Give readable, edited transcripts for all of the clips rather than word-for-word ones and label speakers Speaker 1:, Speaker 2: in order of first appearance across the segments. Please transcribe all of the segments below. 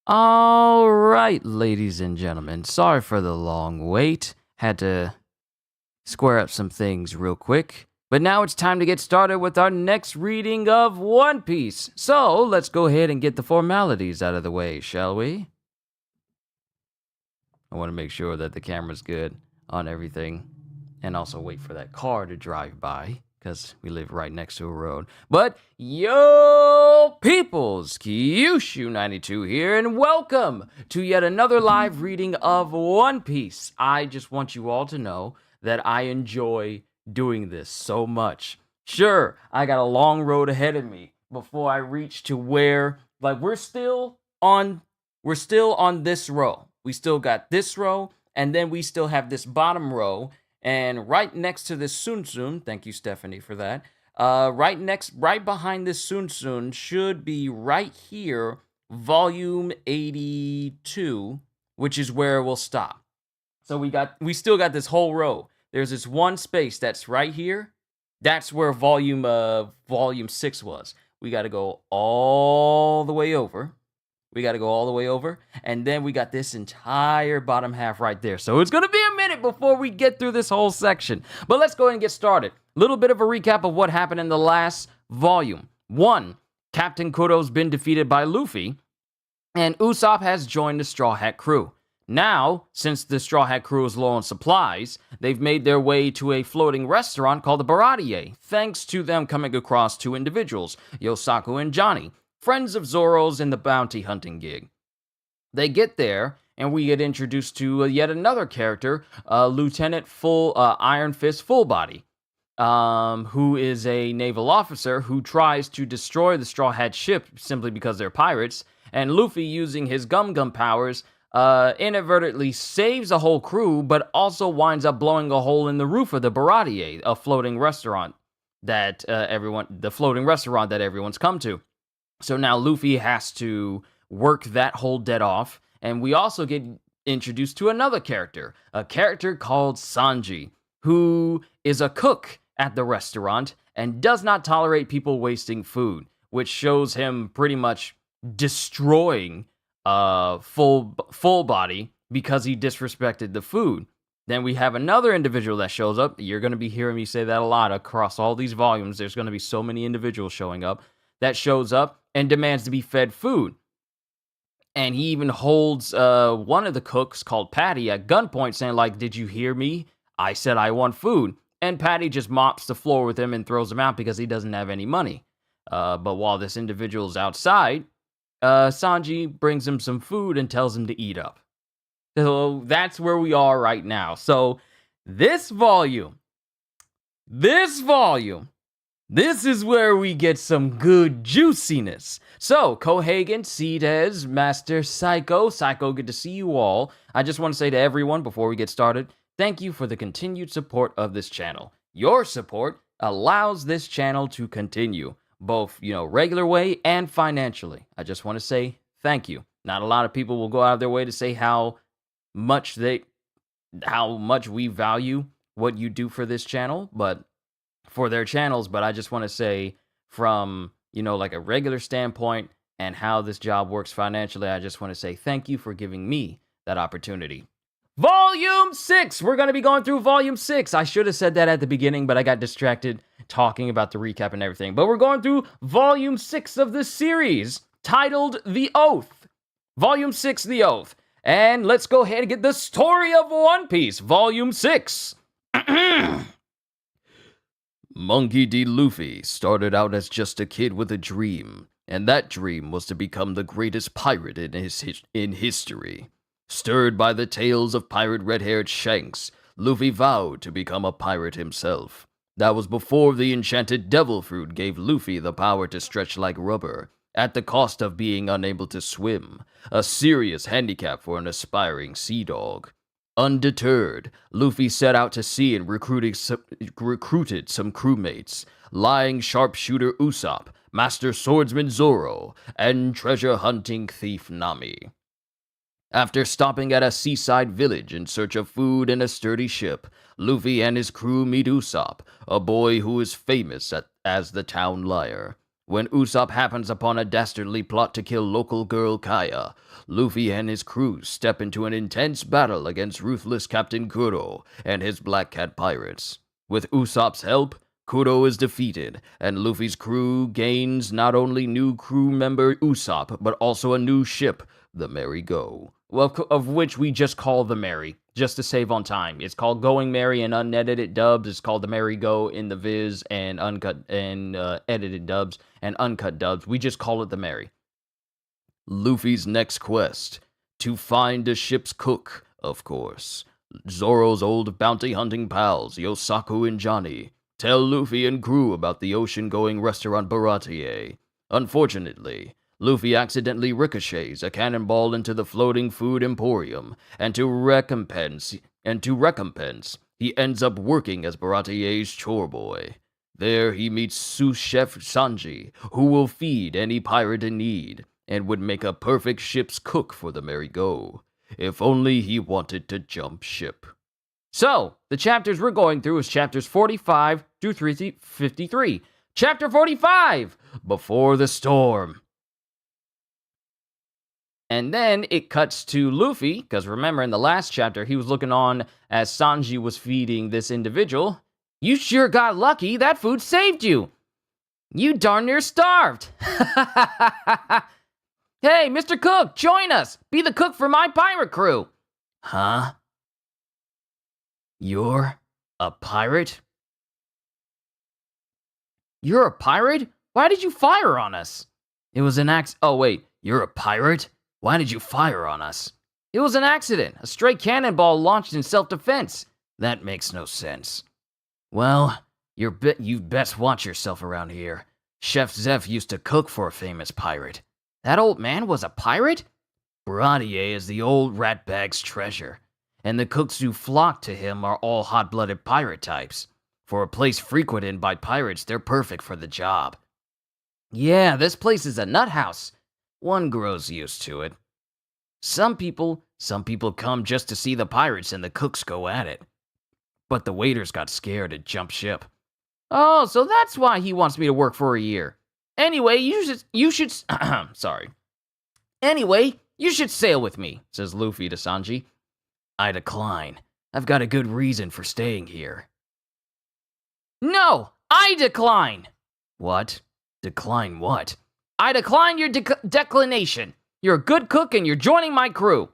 Speaker 1: All right, ladies and gentlemen. Sorry for the long wait. Had to square up some things real quick. But now it's time to get started with our next reading of One Piece. So let's go ahead and get the formalities out of the way, shall we? I want to make sure that the camera's good on everything and also wait for that car to drive by because we live right next to a road. But yo, peoples, Kyushu92 here, and welcome to yet another live reading of One Piece. I just want you all to know that I enjoy doing this so much. Sure, I got a long road ahead of me before I reach to where, like, we're still on this row. We still got this row, and then we still have this bottom row. And right next to this Sun, thank you, Stephanie, for that. Right behind this Sun should be right here, volume 82, which is where we'll stop. So we still got this whole row. There's this one space that's right here. That's where volume 6 was. We got to go all the way over. And then we got this entire bottom half right there. So it's going to be a minute before we get through this whole section. But let's go ahead and get started. A little bit of a recap of what happened in the last volume. 1. Captain Kuro's been defeated by Luffy, and Usopp has joined the Straw Hat crew. Now, since the Straw Hat crew is low on supplies, they've made their way to a floating restaurant called the Baratie, thanks to them coming across 2 individuals, Yosaku and Johnny, friends of Zoro's in the bounty hunting gig. They get there, and we get introduced to yet another character, Lieutenant Iron Fist Fullbody, who is a naval officer who tries to destroy the Straw Hat ship simply because they're pirates, and Luffy, using his gum powers, inadvertently saves a whole crew, but also winds up blowing a hole in the roof of the Baratie, a floating restaurant that everyone's come to. So now Luffy has to work that whole debt off, and we also get introduced to another character, a character called Sanji, who is a cook at the restaurant and does not tolerate people wasting food, which shows him pretty much destroying full body because he disrespected the food. Then we have another individual that shows up. You're going to be hearing me say that a lot across all these volumes. There's going to be so many individuals showing up that shows up and demands to be fed food. And he even holds one of the cooks called Patty at gunpoint, saying, like, did you hear me? I said I want food. And Patty just mops the floor with him and throws him out because he doesn't have any money. But while this individual is outside, Sanji brings him some food and tells him to eat up. So that's where we are right now. So this volume, this is where we get some good juiciness. So, Kohagen, Seedez, Master Psycho, good to see you all. I just want to say to everyone before we get started, thank you for the continued support of this channel. Your support allows this channel to continue, both, regular way and financially. I just want to say thank you. Not a lot of people will go out of their way to say how much we value what you do for this channel, but for their channels, but I just want to say from, like a regular standpoint and how this job works financially, I just want to say thank you for giving me that opportunity. Volume 6! We're going to be going through Volume 6. I should have said that at the beginning, but I got distracted talking about the recap and everything. But we're going through Volume 6 of the series, titled The Oath. Volume 6, The Oath. And let's go ahead and get the story of One Piece, Volume 6. Monkey D. Luffy started out as just a kid with a dream, and that dream was to become the greatest pirate in history. Stirred by the tales of pirate red-haired Shanks, Luffy vowed to become a pirate himself. That was before the enchanted devil fruit gave Luffy the power to stretch like rubber, at the cost of being unable to swim, a serious handicap for an aspiring sea dog. Undeterred, Luffy set out to sea and recruited some crewmates, lying sharpshooter Usopp, master swordsman Zoro, and treasure-hunting thief Nami. After stopping at a seaside village in search of food and a sturdy ship, Luffy and his crew meet Usopp, a boy who is famous as the town liar. When Usopp happens upon a dastardly plot to kill local girl Kaya, Luffy and his crew step into an intense battle against ruthless Captain Kuro and his Black Cat pirates. With Usopp's help, Kuro is defeated, and Luffy's crew gains not only new crew member Usopp, but also a new ship, the Merry Go, of which we just call the Merry, just to save on time. It's called Going Merry in unedited dubs. It's called the Merry Go in the Viz and uncut and edited dubs and uncut dubs. We just call it the Merry. Luffy's next quest: to find a ship's cook, of course. Zoro's old bounty hunting pals, Yosaku and Johnny, tell Luffy and crew about the ocean-going restaurant Baratie. Unfortunately, Luffy accidentally ricochets a cannonball into the floating food emporium, and to recompense, he ends up working as Baratie's chore boy. There he meets sous chef Sanji, who will feed any pirate in need, and would make a perfect ship's cook for the Merry Go, if only he wanted to jump ship. So, the chapters we're going through is chapters 45 through 53. Chapter 45, Before the Storm. And then it cuts to Luffy, because remember in the last chapter he was looking on as Sanji was feeding this individual. You sure got lucky, that food saved you. You darn near starved. Hey, Mr. Cook, join us. Be the cook for my pirate crew. Huh? You're a pirate? You're a pirate? Why did you fire on us? It was an Oh, wait. You're a pirate? Why did you fire on us? It was an accident. A stray cannonball launched in self-defense. That makes no sense. Well, you'd best watch yourself around here. Chef Zeph used to cook for a famous pirate. That old man was a pirate? Baratie is the old ratbag's treasure, and the cooks who flock to him are all hot-blooded pirate types. For a place frequented by pirates, they're perfect for the job. Yeah, this place is a nut house. One grows used to it. Some people come just to see the pirates and the cooks go at it. But the waiters got scared and jumped ship. Oh, so that's why he wants me to work for a year. Anyway, you should sorry. Anyway, you should sail with me, says Luffy to Sanji. I decline. I've got a good reason for staying here. No, I decline. What? Decline what? I decline your declination. You're a good cook and you're joining my crew.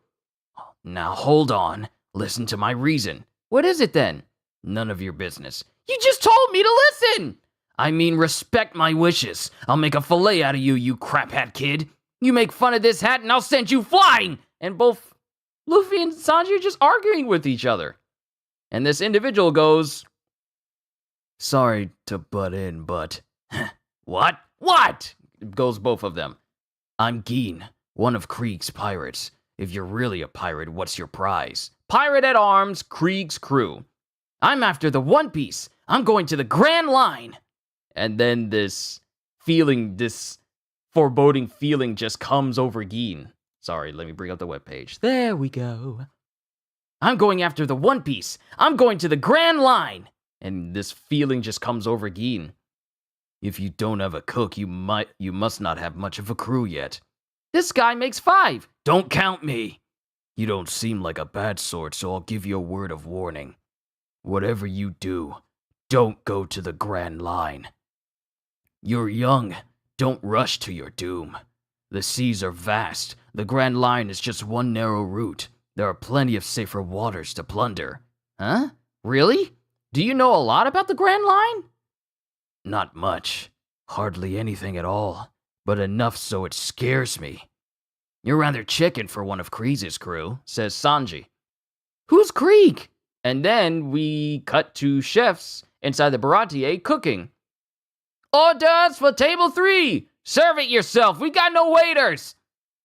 Speaker 1: Now hold on. Listen to my reason. What is it then? None of your business. You just told me to listen! I mean, respect my wishes. I'll make a fillet out of you, you crap hat kid. You make fun of this hat and I'll send you flying! And both Luffy and Sanji are just arguing with each other. And this individual goes, sorry to butt in, but... What? What? Goes both of them. I'm Geen, one of Krieg's pirates. If you're really a pirate, what's your prize? Pirate at arms, Krieg's crew. I'm after the One Piece. I'm going to the Grand Line. And then this foreboding feeling just comes over Geen. Sorry, let me bring up the webpage. There we go. I'm going after the One Piece. I'm going to the Grand Line. And this feeling just comes over Geen. If you don't have a cook, you must not have much of a crew yet. This guy makes 5. Don't count me. You don't seem like a bad sort, so I'll give you a word of warning. Whatever you do, don't go to the Grand Line. You're young. Don't rush to your doom. The seas are vast. The Grand Line is just one narrow route. There are plenty of safer waters to plunder. Huh? Really? Do you know a lot about the Grand Line? Not much. Hardly anything at all. But enough so it scares me. You're rather chicken for one of Krieg's crew, says Sanji. Who's Krieg? And then we cut to chefs inside the Baratie cooking. Orders for table 3! Serve it yourself! We got no waiters!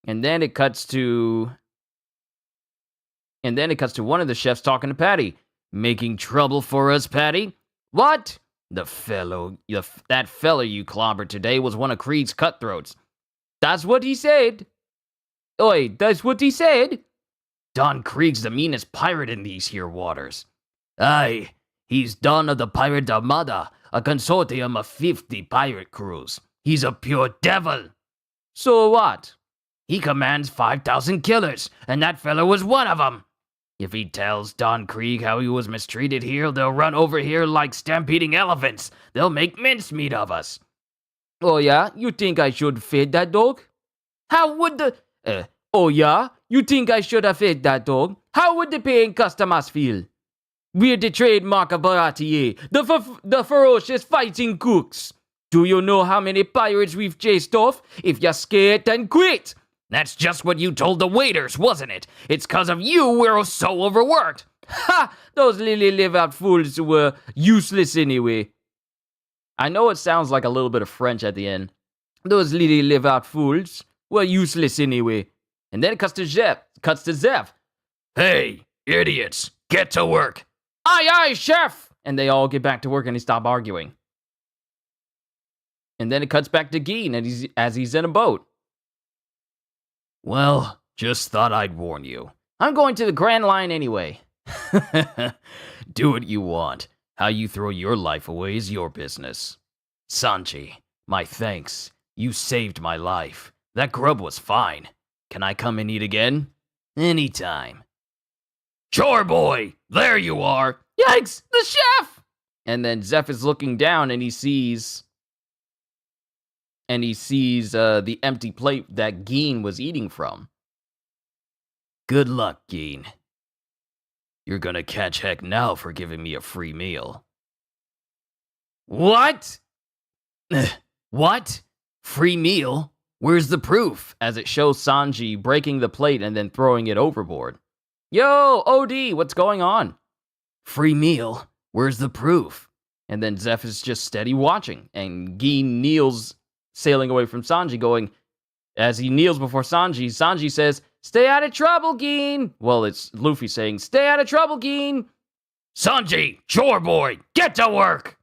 Speaker 1: And then it cuts to one of the chefs talking to Patty. Making trouble for us, Patty? What? That fellow you clobbered today was one of Krieg's cutthroats. That's what he said. Oi, that's what he said. Don Krieg's the meanest pirate in these here waters. Aye, he's Don of the Pirate Armada, a consortium of 50 pirate crews. He's a pure devil. So what? He commands 5,000 killers, and that fella was one of them. If he tells Don Krieg how he was mistreated here, they'll run over here like stampeding elephants. They'll make mincemeat of us. Oh yeah? You think I should feed that dog? How would the... oh yeah? You think I should have fed that dog? How would the paying customers feel? We're the trademark of Baratie, the ferocious fighting cooks. Do you know how many pirates we've chased off? If you're scared, then quit. That's just what you told the waiters, wasn't it? It's 'cause of you we're so overworked. Ha! Those lily live-out fools were useless anyway. I know it sounds like a little bit of French at the end. Those lily live-out fools were useless anyway. And then it cuts to Zev. Hey, idiots, get to work. Aye, aye, chef! And they all get back to work and they stop arguing. And then it cuts back to Geen as he's in a boat. Well, just thought I'd warn you. I'm going to the Grand Line anyway. Do what you want. How you throw your life away is your business. Sanji, my thanks. You saved my life. That grub was fine. Can I come and eat again? Anytime. Chore boy, there you are. Yikes, the chef! And then Zeph is looking down and he sees the empty plate that Geen was eating from. Good luck, Geen. You're gonna catch heck now for giving me a free meal. What? What? Free meal? Where's the proof? As it shows Sanji breaking the plate and then throwing it overboard. Yo, OD, what's going on? Free meal? Where's the proof? And then Zeph is just steady watching, and Geen kneels, sailing away from Sanji, going, as he kneels before Sanji says, stay out of trouble, Geen. Well, it's Luffy saying, stay out of trouble, Geen. Sanji, chore boy, get to work.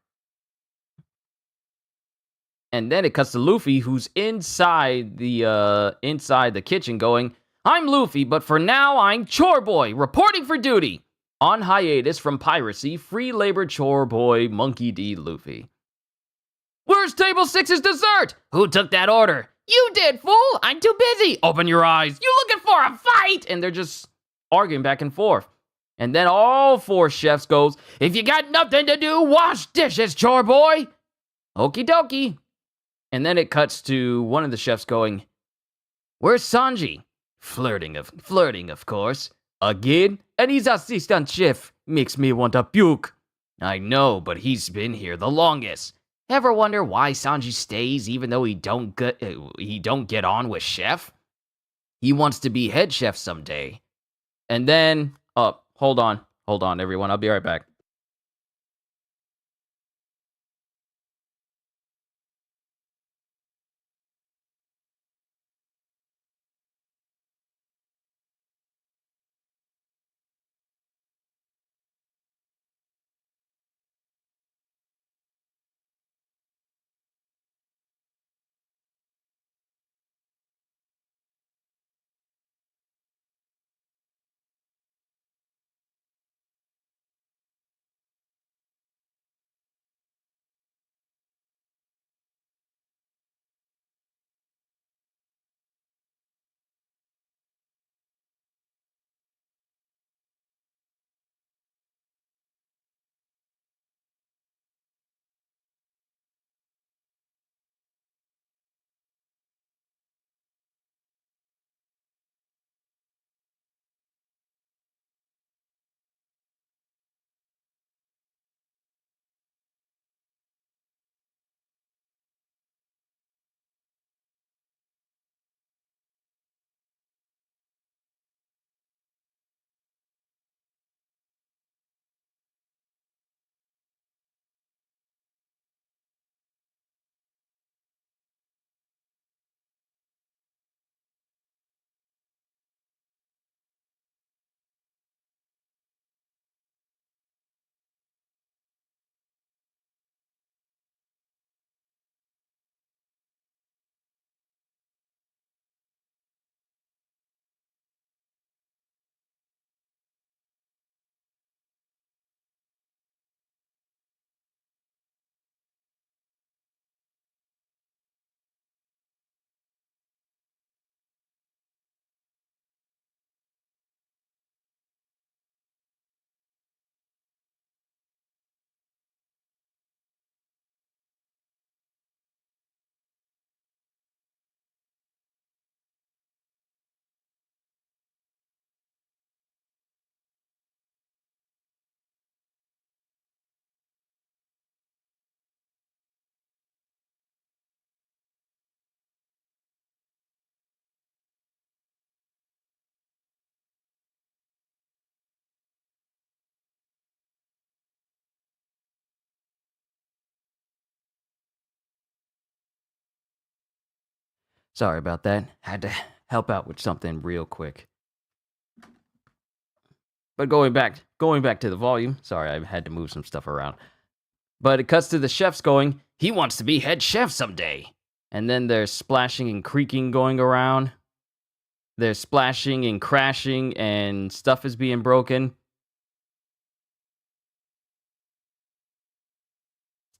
Speaker 1: And then it cuts to Luffy, who's inside the kitchen going, I'm Luffy, but for now I'm chore boy, reporting for duty. On hiatus from piracy, free labor chore boy, Monkey D. Luffy. Where's table 6's dessert? Who took that order? You did, fool! I'm too busy! Open your eyes! You looking for a fight? And they're just arguing back and forth. And then all four chefs goes, if you got nothing to do, wash dishes, chore boy! Okie dokie. And then it cuts to one of the chefs going, where's Sanji? Flirting, of course. Again? And he's assistant chef. Makes me want to puke. I know, but he's been here the longest. Ever wonder why Sanji stays even though he don't get on with chef? He wants to be head chef someday. And then, hold on everyone, I'll be right back. Sorry about that. Had to help out with something real quick. But going back to the volume. Sorry, I had to move some stuff around. But it cuts to the chefs going, he wants to be head chef someday. And then there's splashing and creaking going around. There's splashing and crashing and stuff is being broken.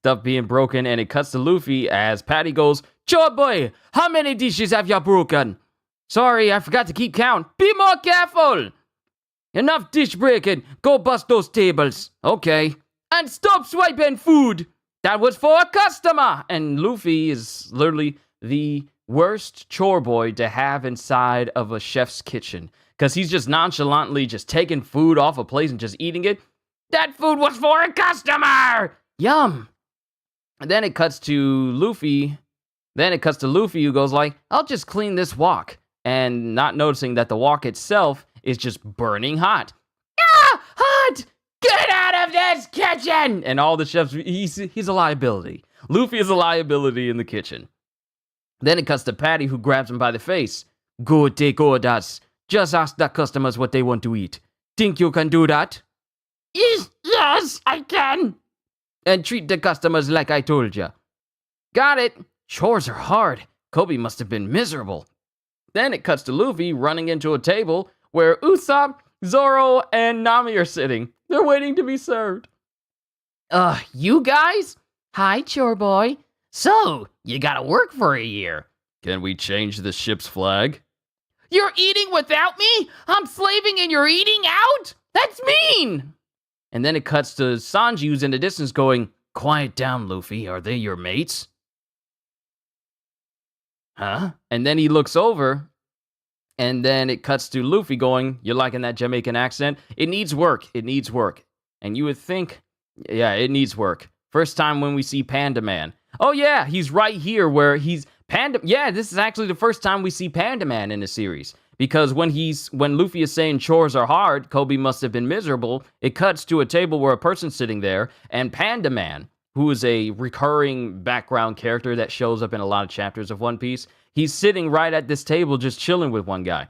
Speaker 1: Stuff being broken, and it cuts to Luffy as Patty goes, "Chore boy, how many dishes have you broken? Sorry, I forgot to keep count. Be more careful. Enough dish breaking. Go bust those tables. Okay. And stop swiping food. That was for a customer." And Luffy is literally the worst chore boy to have inside of a chef's kitchen. Because he's just nonchalantly just taking food off a plate and just eating it. That food was for a customer. Yum. And then it cuts to Luffy. Who goes like, "I'll just clean this wok." And not noticing that the wok itself is just burning hot. Ah, hot! Get out of this kitchen! And all the chefs, he's a liability. Luffy is a liability in the kitchen. Then it cuts to Patty, who grabs him by the face. "Go take orders. Just ask the customers what they want to eat. Think you can do that?" Yes, I can. "And treat the customers like I told you." "Got it. Chores are hard. Kobe must have been miserable." Then it cuts to Luffy running into a table where Usopp, Zoro, and Nami are sitting. They're waiting to be served. You guys? Hi, chore boy. So, you gotta work for a year. Can we change the ship's flag? You're eating without me? I'm slaving and you're eating out? That's mean! And then it cuts to Sanji, who's in the distance going, "Quiet down, Luffy. Are they your mates?" Huh? And then he looks over, and then it cuts to Luffy going, "You're liking that Jamaican accent? It needs work. It needs work." And you would think, yeah, it needs work. First time when we see Panda Man. Oh yeah, he's right here where he's Panda. Yeah, this is actually the first time we see Panda Man in the series. Because when Luffy is saying chores are hard, Kobe must have been miserable, it cuts to a table where a person's sitting there, and Panda Man, who is a recurring background character that shows up in a lot of chapters of One Piece, he's sitting right at this table just chilling with one guy.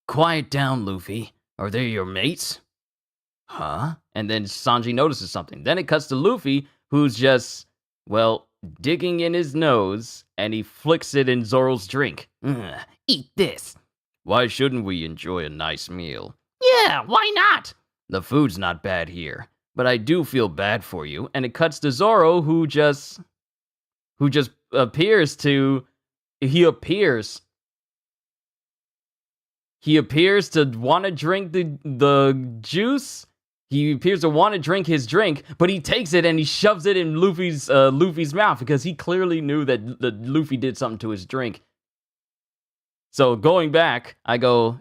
Speaker 1: "Quiet down, Luffy. Are they your mates?" Huh? And then Sanji notices something. Then it cuts to Luffy, who's just, well, digging in his nose, and he flicks it in Zoro's drink. Eat this. Why shouldn't we enjoy a nice meal? Yeah, why not? The food's not bad here, but I do feel bad for you. And it cuts to Zoro, who just appears to want to drink the juice. He appears to want to drink his drink, but he takes it and he shoves it in Luffy's mouth because he clearly knew that Luffy did something to his drink. So going back, he goes,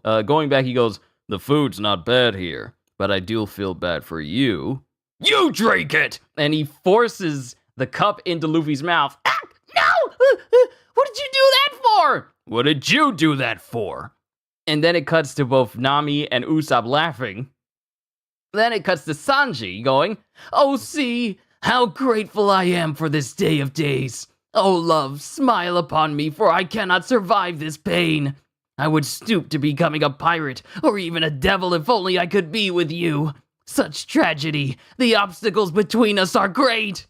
Speaker 1: "The food's not bad here, but I do feel bad for you. You drink it!" And he forces the cup into Luffy's mouth. Ah, no! What did you do that for? What did you do that for? And then it cuts to both Nami and Usopp laughing. Then it cuts to Sanji going, "Oh, see, how grateful I am for this day of days. Oh, love, smile upon me, for I cannot survive this pain. I would stoop to becoming a pirate, or even a devil if only I could be with you. Such tragedy. The obstacles between us are great."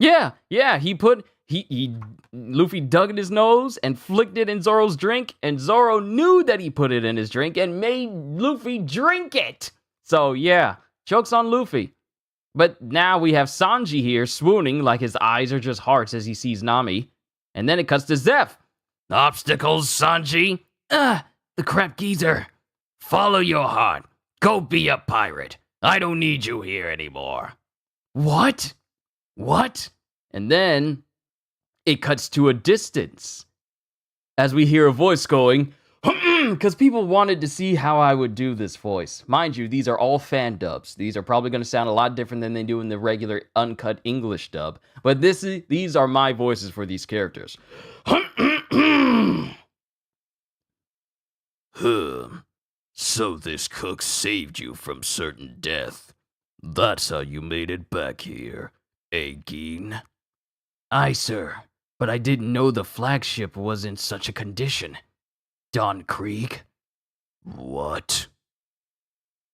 Speaker 1: Yeah, Luffy dug in his nose and flicked it in Zoro's drink, and Zoro knew that he put it in his drink and made Luffy drink it. So yeah, joke's on Luffy. But now we have Sanji here swooning like his eyes are just hearts as he sees Nami. And then it cuts to Zeph. "Obstacles, Sanji? The crap geezer. Follow your heart. Go be a pirate. I don't need you here anymore." What? And then it cuts to a distance as we hear a voice going, because people wanted to see how I would do this voice. Mind you, these are all fan dubs. These are probably going to sound a lot different than they do in the regular uncut English dub. But these are my voices for these characters. So this cook saved you from certain death. That's how you made it back here, Gin. Aye, sir, but I didn't know the flagship was in such a condition. Don Krieg? What?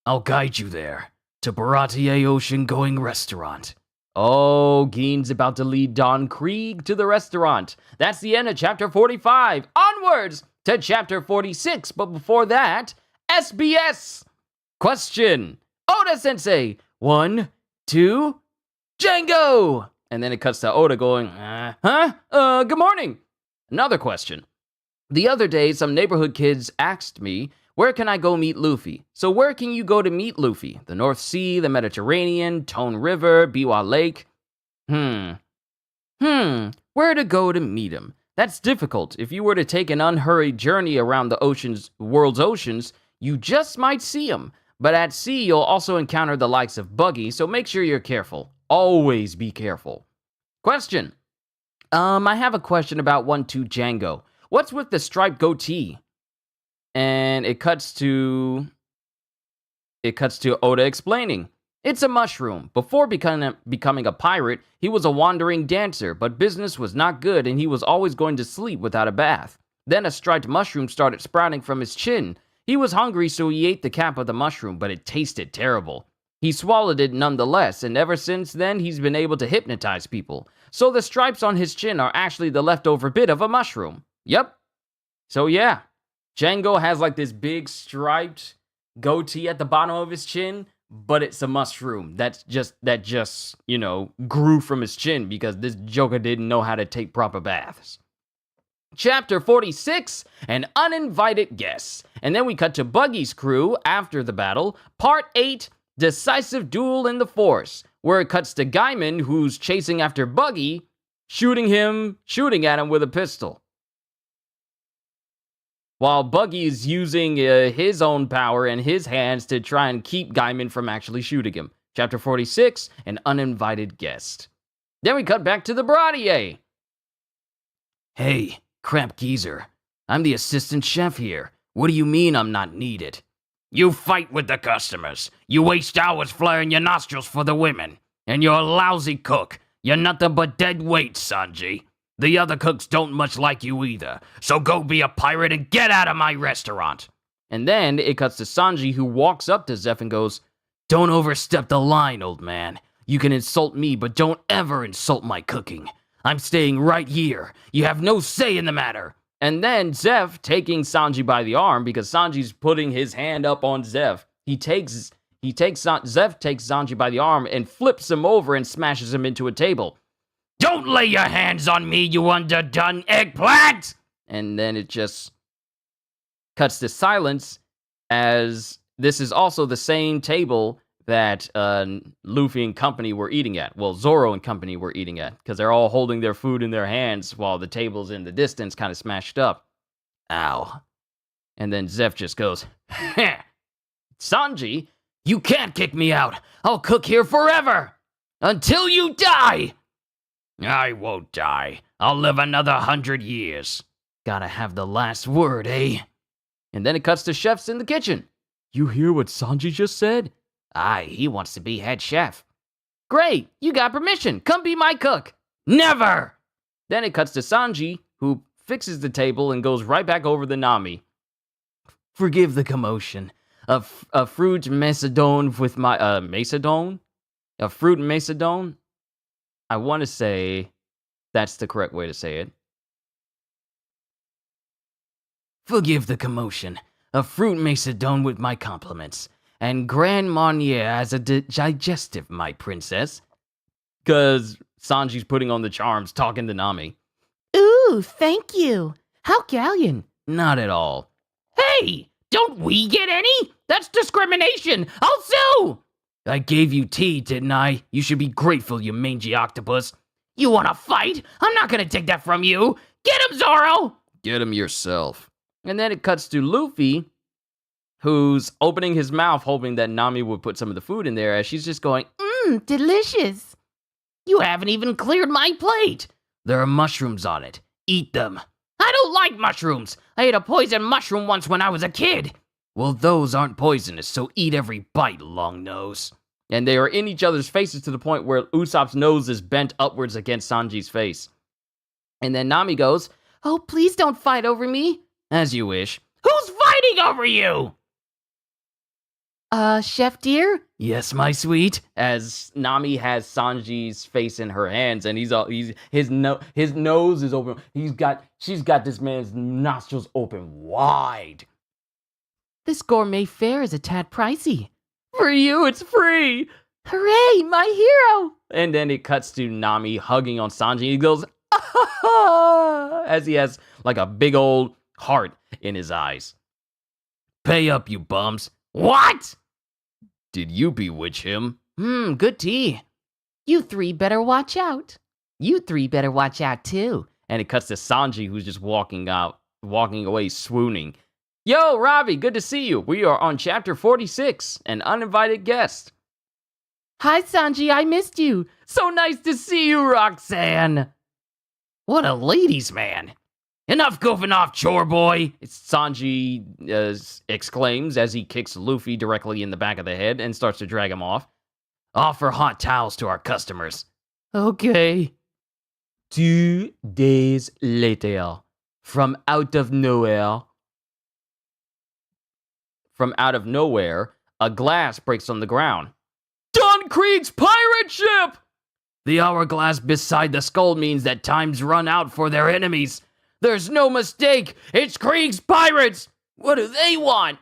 Speaker 1: I'll guide you there, to Baratie ocean-going restaurant. Oh, Gein's about to lead Don Krieg to the restaurant. That's the end of chapter 45. Onwards to chapter 46, but before that, SBS. Question. Oda-sensei. 1, 2, Django! And then it cuts to Oda going, good morning. Another question. The other day, some neighborhood kids asked me, where can I go meet Luffy? So where can you go to meet Luffy? The North Sea, the Mediterranean, Tone River, Biwa Lake? Where to go to meet him? That's difficult. If you were to take an unhurried journey around the world's oceans, you just might see him. But at sea, you'll also encounter the likes of Buggy, so make sure you're careful. Always be careful. Question. I have a question about 1-2 Django. What's with the striped goatee? And it cuts to Oda explaining. It's a mushroom. Before becoming a pirate, he was a wandering dancer, but business was not good and he was always going to sleep without a bath. Then a striped mushroom started sprouting from his chin. He was hungry, so he ate the cap of the mushroom, but it tasted terrible. He swallowed it nonetheless, and ever since then, he's been able to hypnotize people. So the stripes on his chin are actually the leftover bit of a mushroom. Yep. So yeah, Django has like this big striped goatee at the bottom of his chin, but it's a mushroom that just, grew from his chin because this Joker didn't know how to take proper baths. Chapter 46, An Uninvited Guest. And then we cut to Buggy's crew after the battle. Part 8, Decisive Duel in the Force, where it cuts to Gaiman, who's chasing after Buggy, shooting at him with a pistol. While Buggy is using his own power and his hands to try and keep Gaiman from actually shooting him. Chapter 46, An Uninvited Guest. Then we cut back to the Baratie. Hey, crap geezer. I'm the assistant chef here. What do you mean I'm not needed? You fight with the customers. You waste hours flaring your nostrils for the women. And you're a lousy cook. You're nothing but dead weight, Sanji. The other cooks don't much like you either. So go be a pirate and get out of my restaurant. And then it cuts to Sanji, who walks up to Zeph and goes, Don't overstep the line, old man. You can insult me, but don't ever insult my cooking. I'm staying right here. You have no say in the matter. And then Zeph, taking Sanji by the arm, because Sanji's putting his hand up on Zeph, Zeph takes Sanji by the arm and flips him over and smashes him into a table. Don't lay your hands on me, you underdone eggplant! And then it just cuts to silence, as this is also the same table that Luffy and company were eating at. Well, Zoro and company were eating at, because they're all holding their food in their hands while the table's in the distance kind of smashed up. Ow. And then Zeph just goes, Sanji, you can't kick me out. I'll cook here forever. Until you die. I won't die. I'll live another 100 years. Gotta have the last word, eh? And then it cuts to chefs in the kitchen. You hear what Sanji just said? Aye, he wants to be head chef. Great, you got permission. Come be my cook. Never! Then it cuts to Sanji, who fixes the table and goes right back over the Nami. Forgive the commotion. A fruit macedon with my... macedon? A fruit macedon? I want to say that's the correct way to say it. Forgive the commotion. A fruit macedon with my compliments. And Grand Marnier as a digestive, my princess. Because Sanji's putting on the charms, talking to Nami. Ooh, thank you. How gallant. Not at all. Hey, don't we get any? That's discrimination. I'll sue. I gave you tea, didn't I? You should be grateful, you mangy octopus. You want to fight? I'm not going to take that from you. Get him, Zoro. Get him yourself. And then it cuts to Luffy, who's opening his mouth, hoping that Nami would put some of the food in there, as she's just going, delicious. You haven't even cleared my plate. There are mushrooms on it. Eat them. I don't like mushrooms. I ate a poison mushroom once when I was a kid. Well, those aren't poisonous, so eat every bite, long nose. And they are in each other's faces to the point where Usopp's nose is bent upwards against Sanji's face. And then Nami goes, "Oh, please don't fight over me." "As you wish." "Who's fighting over you?" Chef dear?" "Yes, my sweet." As Nami has Sanji's face in her hands, and his nose is open. She's got this man's nostrils open wide. "This gourmet fare is a tad pricey." "For you, it's free." "Hooray, my hero!" And then it cuts to Nami hugging on Sanji. He goes, "Ah," as he has like a big old heart in his eyes. "Pay up, you bums." "What?" "Did you bewitch him?" Good tea." "You three better watch out." "You three better watch out too." And it cuts to Sanji, who's just walking away swooning. "Yo, Ravi, good to see you. We are on chapter 46, An Uninvited Guest." "Hi, Sanji, I missed you. So nice to see you, Roxanne." "What a ladies' man." "Enough goofing off, chore boy," Sanji exclaims as he kicks Luffy directly in the back of the head and starts to drag him off. "Offer hot towels to our customers." "Okay." 2 days later, from out of nowhere, a glass breaks on the ground. Don Krieg's pirate ship! The hourglass beside the skull means that time's run out for their enemies. There's no mistake. It's Krieg's pirates. What do they want?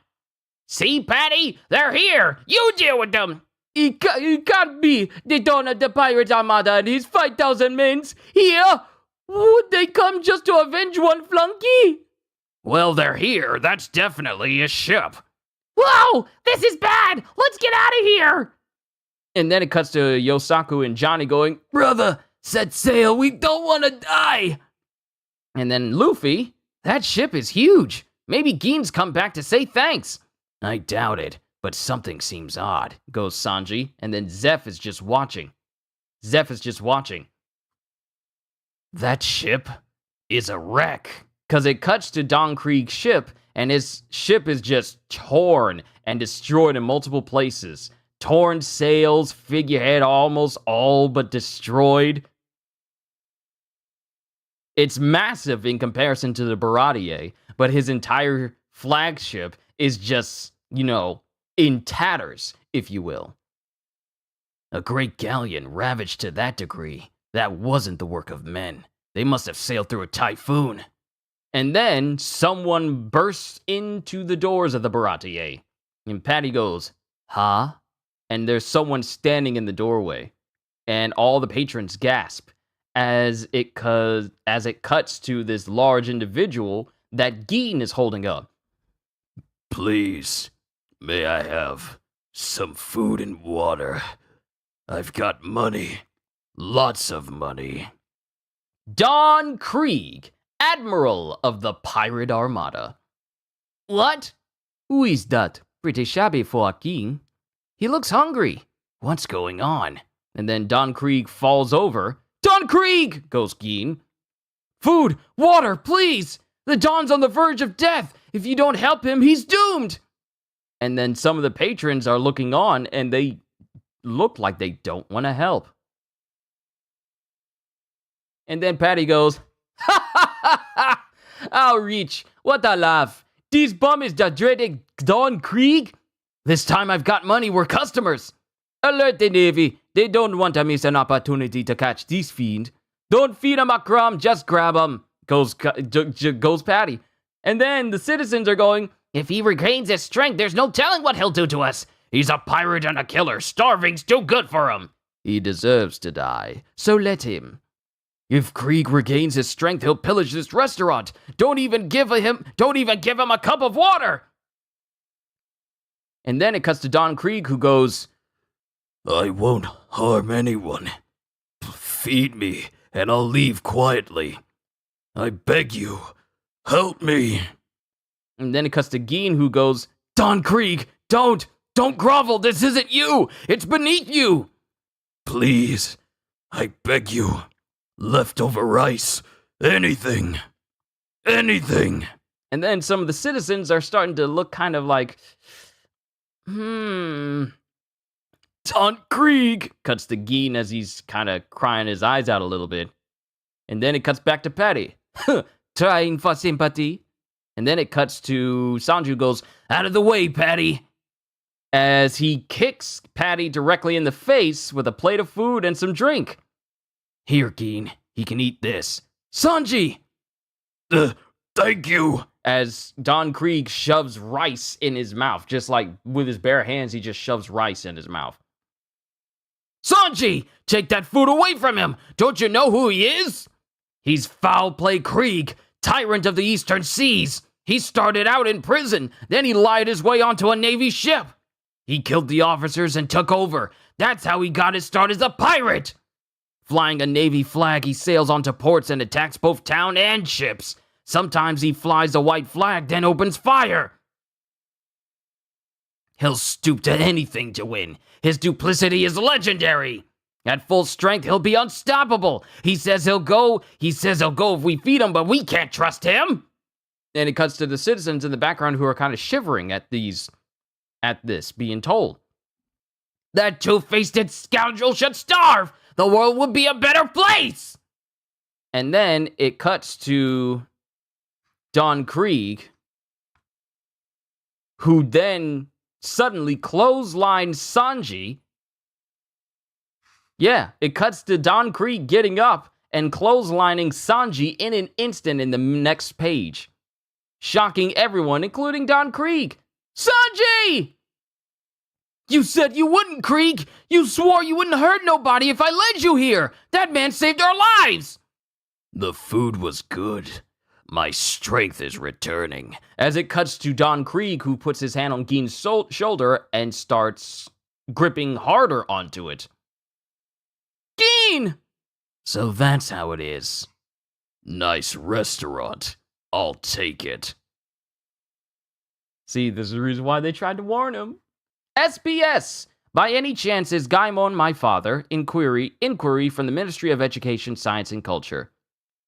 Speaker 1: "See, Patty? They're here. You deal with them." It can't be. They don't have the pirate armada and his 5,000 men here. Would they come just to avenge one flunky? "Well, they're here. That's definitely a ship." "Whoa! This is bad! Let's get out of here!" And then it cuts to Yosaku and Johnny going, "Brother, set sail. We don't want to die." And then Luffy, "That ship is huge. Maybe Gein's come back to say thanks." "I doubt it, but something seems odd," goes Sanji. And then Zeph is just watching. "That ship is a wreck." Because it cuts to Don Krieg's ship, and his ship is just torn and destroyed in multiple places. Torn sails, figurehead almost all but destroyed. It's massive in comparison to the Baratie, but his entire flagship is just, in tatters, if you will. "A great galleon ravaged to that degree. That wasn't the work of men. They must have sailed through a typhoon." And then someone bursts into the doors of the Baratie. And Patty goes, "Huh?" And there's someone standing in the doorway. And all the patrons gasp as it cuts to this large individual that Gein is holding up. "Please, may I have some food and water? I've got money. Lots of money." Don Krieg, Admiral of the Pirate Armada. "What? Who is that? Pretty shabby for a king. He looks hungry. What's going on?" And then Don Krieg falls over. "Don Krieg!" goes Gein. "Food! Water! Please! The Don's on the verge of death! If you don't help him, he's doomed!" And then some of the patrons are looking on, and they look like they don't want to help. And then Patty goes, "Ha ha ha ha! I'll reach. What a laugh. This bum is the dreaded Don Krieg? This time I've got money, we're customers. Alert the Navy. They don't want to miss an opportunity to catch this fiend. Don't feed him a crumb, just grab him," goes Patty. And then the citizens are going, "If he regains his strength, there's no telling what he'll do to us. He's a pirate and a killer. Starving's too good for him. He deserves to die, so let him. If Krieg regains his strength, he'll pillage this restaurant. Don't even give him a cup of water." And then it cuts to Don Krieg, who goes, "I won't harm anyone. Feed me, and I'll leave quietly. I beg you, help me." And then it cuts to Gein, who goes, "Don Krieg, don't grovel. This isn't you. It's beneath you. Please, I beg you. Leftover rice, anything. And then some of the citizens are starting to look kind of like, Don Krieg! Cuts to Gin as he's kind of crying his eyes out a little bit. And then it cuts back to Patty. Trying for sympathy. And then it cuts to Sanji, who goes, out of the way, Patty! As he kicks Patty directly in the face with a plate of food and some drink. Here, Gin, he can eat this. Sanji! Thank you! As Don Krieg shoves rice in his mouth, just like with his bare hands, he just shoves rice in his mouth. Sanji! Take that food away from him! Don't you know who he is? He's Foul Play Krieg, tyrant of the Eastern Seas. He started out in prison, then he lied his way onto a Navy ship. He killed the officers and took over. That's how he got his start as a pirate. Flying a Navy flag, he sails onto ports and attacks both town and ships. Sometimes he flies a white flag, then opens fire. He'll stoop to anything to win. His duplicity is legendary. At full strength, he'll be unstoppable. He says he'll go if we feed him, but we can't trust him. And it cuts to the citizens in the background who are kind of shivering at this being told. That two-faced scoundrel should starve. The world would be a better place. And then it cuts to Don Krieg, who then suddenly clotheslines Sanji. Yeah, it cuts to Don Krieg getting up and clotheslining Sanji in an instant in the next page, shocking everyone, including Don Krieg. Sanji! You said you wouldn't, Krieg! You swore you wouldn't hurt nobody if I led you here! That man saved our lives! The food was good. My strength is returning. As it cuts to Don Krieg, who puts his hand on Gin's shoulder and starts gripping harder onto it. Gin! So that's how it is. Nice restaurant. I'll take it. See, this is the reason why they tried to warn him. SBS! By any chance is Gaimon my father? Inquiry from the Ministry of Education, Science, and Culture.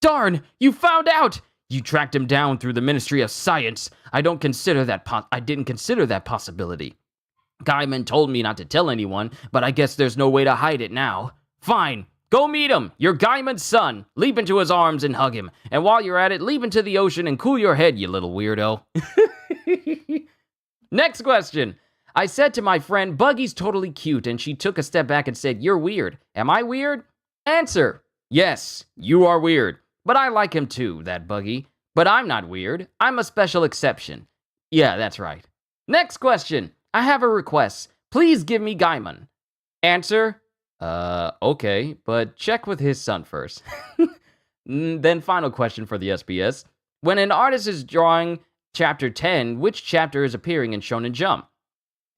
Speaker 1: Darn! You found out! You tracked him down through the Ministry of Science. I didn't consider that possibility. Gaimon told me not to tell anyone, but I guess there's no way to hide it now. Fine. Go meet him. You're Gaimon's son. Leap into his arms and hug him. And while you're at it, leap into the ocean and cool your head, you little weirdo. Next question. I said to my friend, Buggy's totally cute, and she took a step back and said, you're weird. Am I weird? Answer. Yes, you are weird. But I like him too, that Buggy. But I'm not weird. I'm a special exception. Yeah, that's right. Next question. I have a request. Please give me Gaimon. Answer. Okay, but check with his son first. Then final question for the SBS. When an artist is drawing chapter 10, which chapter is appearing in Shonen Jump?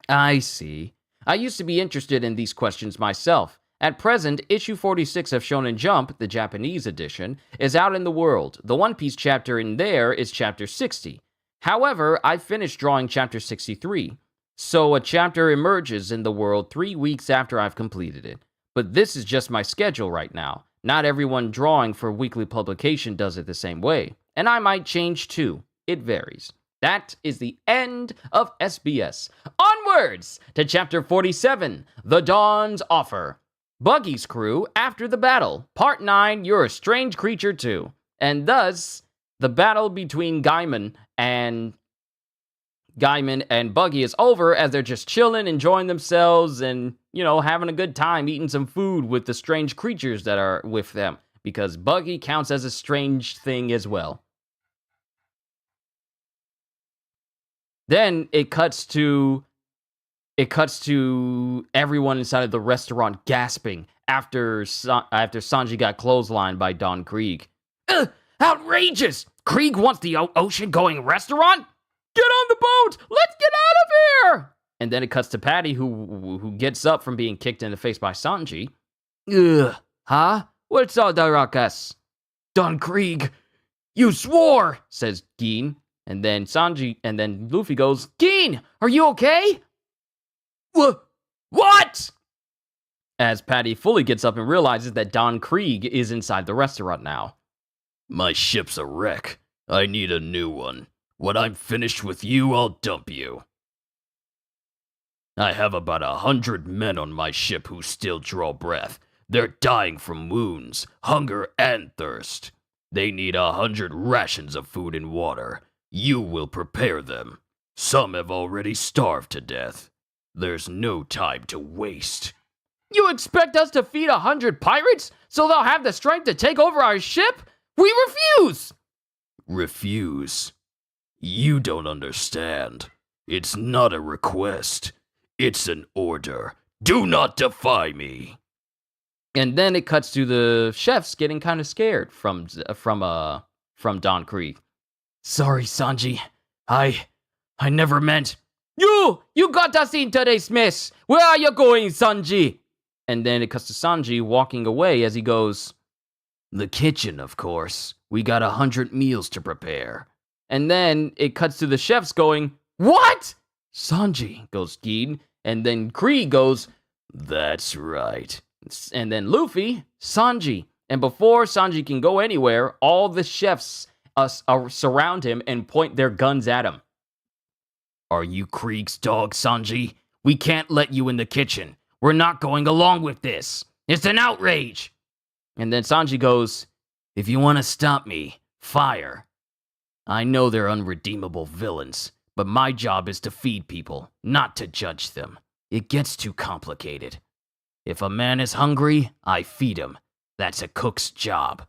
Speaker 1: I see. I used to be interested in these questions myself. At present, issue 46 of Shonen Jump, the Japanese edition, is out in the world. The One Piece chapter in there is chapter 60. However, I finished drawing chapter 63, so a chapter emerges in the world 3 weeks after I've completed it. But this is just my schedule right now. Not everyone drawing for weekly publication does it the same way, and I might change too. It varies. That is the end of SBS. Onwards to chapter 47, The Dawn's Offer. Buggy's crew after the battle. Part 9, You're a Strange Creature Too. And thus, the battle between Gaimon and Buggy is over as they're just chilling, enjoying themselves, and, having a good time eating some food with the strange creatures that are with them. Because Buggy counts as a strange thing as well. Then it cuts to everyone inside of the restaurant gasping after Sanji got clotheslined by Don Krieg. Outrageous! Krieg wants the ocean-going restaurant? Get on the boat! Let's get out of here! And then it cuts to Patty, who gets up from being kicked in the face by Sanji. Huh? What's all the ruckus? Don Krieg, you swore, says Gin. And then Luffy goes, Gin, are you okay? What? As Patty fully gets up and realizes that Don Krieg is inside the restaurant now. My ship's a wreck. I need a new one. When I'm finished with you, I'll dump you. I have about 100 men on my ship who still draw breath. They're dying from wounds, hunger, and thirst. They need 100 rations of food and water. You will prepare them. Some have already starved to death. There's no time to waste. You expect us to feed 100 pirates so they'll have the strength to take over our ship? We refuse! Refuse? You don't understand. It's not a request. It's an order. Do not defy me. And then it cuts to the chefs getting kind of scared from Don Krieg. Sorry, Sanji. I never meant. You got us into this mess. Where are you going, Sanji? And then it cuts to Sanji walking away as he goes, the kitchen, of course. We got 100 meals to prepare. And then it cuts to the chefs going, what? Sanji, goes Gin. And then Krieg goes, that's right. And then Luffy, Sanji. And before Sanji can go anywhere, all the chefs surround him and point their guns at him. Are you Krieg's dog, Sanji? We can't let you in the kitchen. We're not going along with this. It's an outrage. And then Sanji goes, if you want to stop me, fire. I know they're unredeemable villains, but my job is to feed people, not to judge them. It gets too complicated. If a man is hungry, I feed him. That's a cook's job.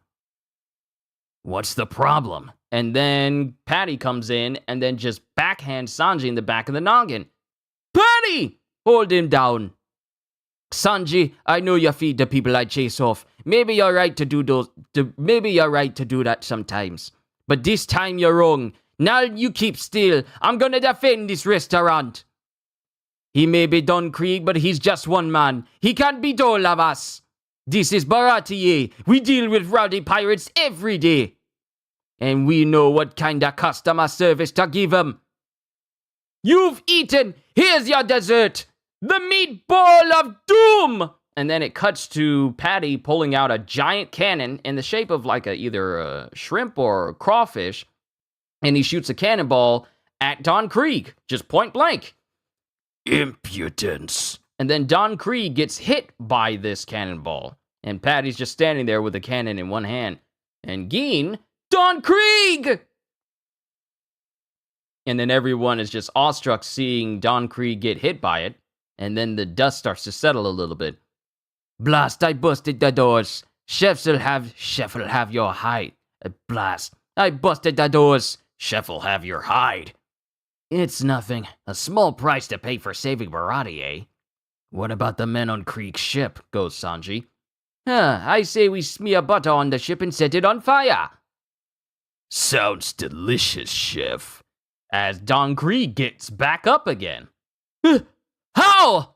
Speaker 1: What's the problem? And then Patty comes in and then just backhands Sanji in the back of the noggin. Patty! Hold him down. Sanji, I know you feed the people I chase off. Maybe you're right to do that sometimes. But this time you're wrong. Now you keep still. I'm gonna defend this restaurant. He may be Don Krieg, but he's just one man. He can't beat all of us. This is Baratie. We deal with rowdy pirates every day. And we know what kind of customer service to give them. You've eaten. Here's your dessert. The meatball of doom! And then it cuts to Patty pulling out a giant cannon in the shape of like either a shrimp or a crawfish. And he shoots a cannonball at Don Krieg, just point blank. Impudence. And then Don Krieg gets hit by this cannonball. And Patty's just standing there with a cannon in one hand. And Gin, Don Krieg! And then everyone is just awestruck seeing Don Krieg get hit by it. And then the dust starts to settle a little bit. Blast, I busted the doors. Chef will have your hide. Blast, I busted the doors. Chef will have your hide. It's nothing. A small price to pay for saving Baratie, eh? What about the men on Krieg's ship, goes Sanji. I say we smear butter on the ship and set it on fire. Sounds delicious, Chef. As Don Krieg gets back up again. How?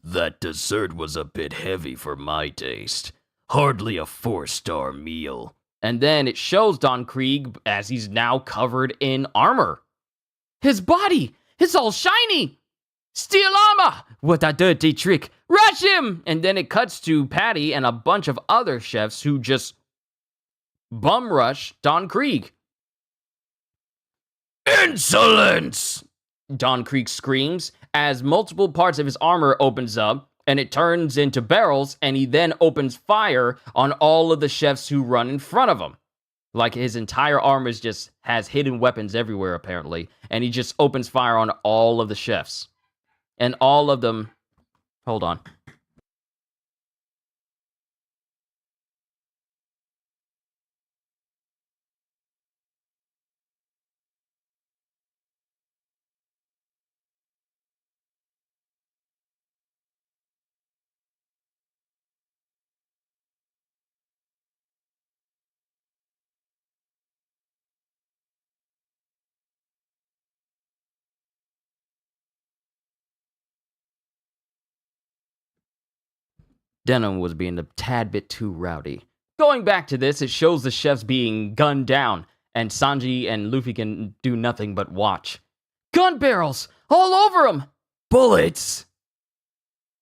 Speaker 1: That dessert was a bit heavy for my taste. Hardly a 4-star meal. And then it shows Don Krieg as he's now covered in armor. His body! It's all shiny! Steel armor! What a dirty trick! Rush him! And then it cuts to Patty and a bunch of other chefs who just bum rush Don Krieg. Insolence! Don Krieg screams as multiple parts of his armor opens up and it turns into barrels, and he then opens fire on all of the chefs who run in front of him. Like his entire armor just has hidden weapons everywhere apparently, and he just opens fire on all of the chefs. And all of them, hold on. Denim was being a tad bit too rowdy. Going back to this, it shows the chefs being gunned down, and Sanji and Luffy can do nothing but watch. Gun barrels! All over them! Bullets!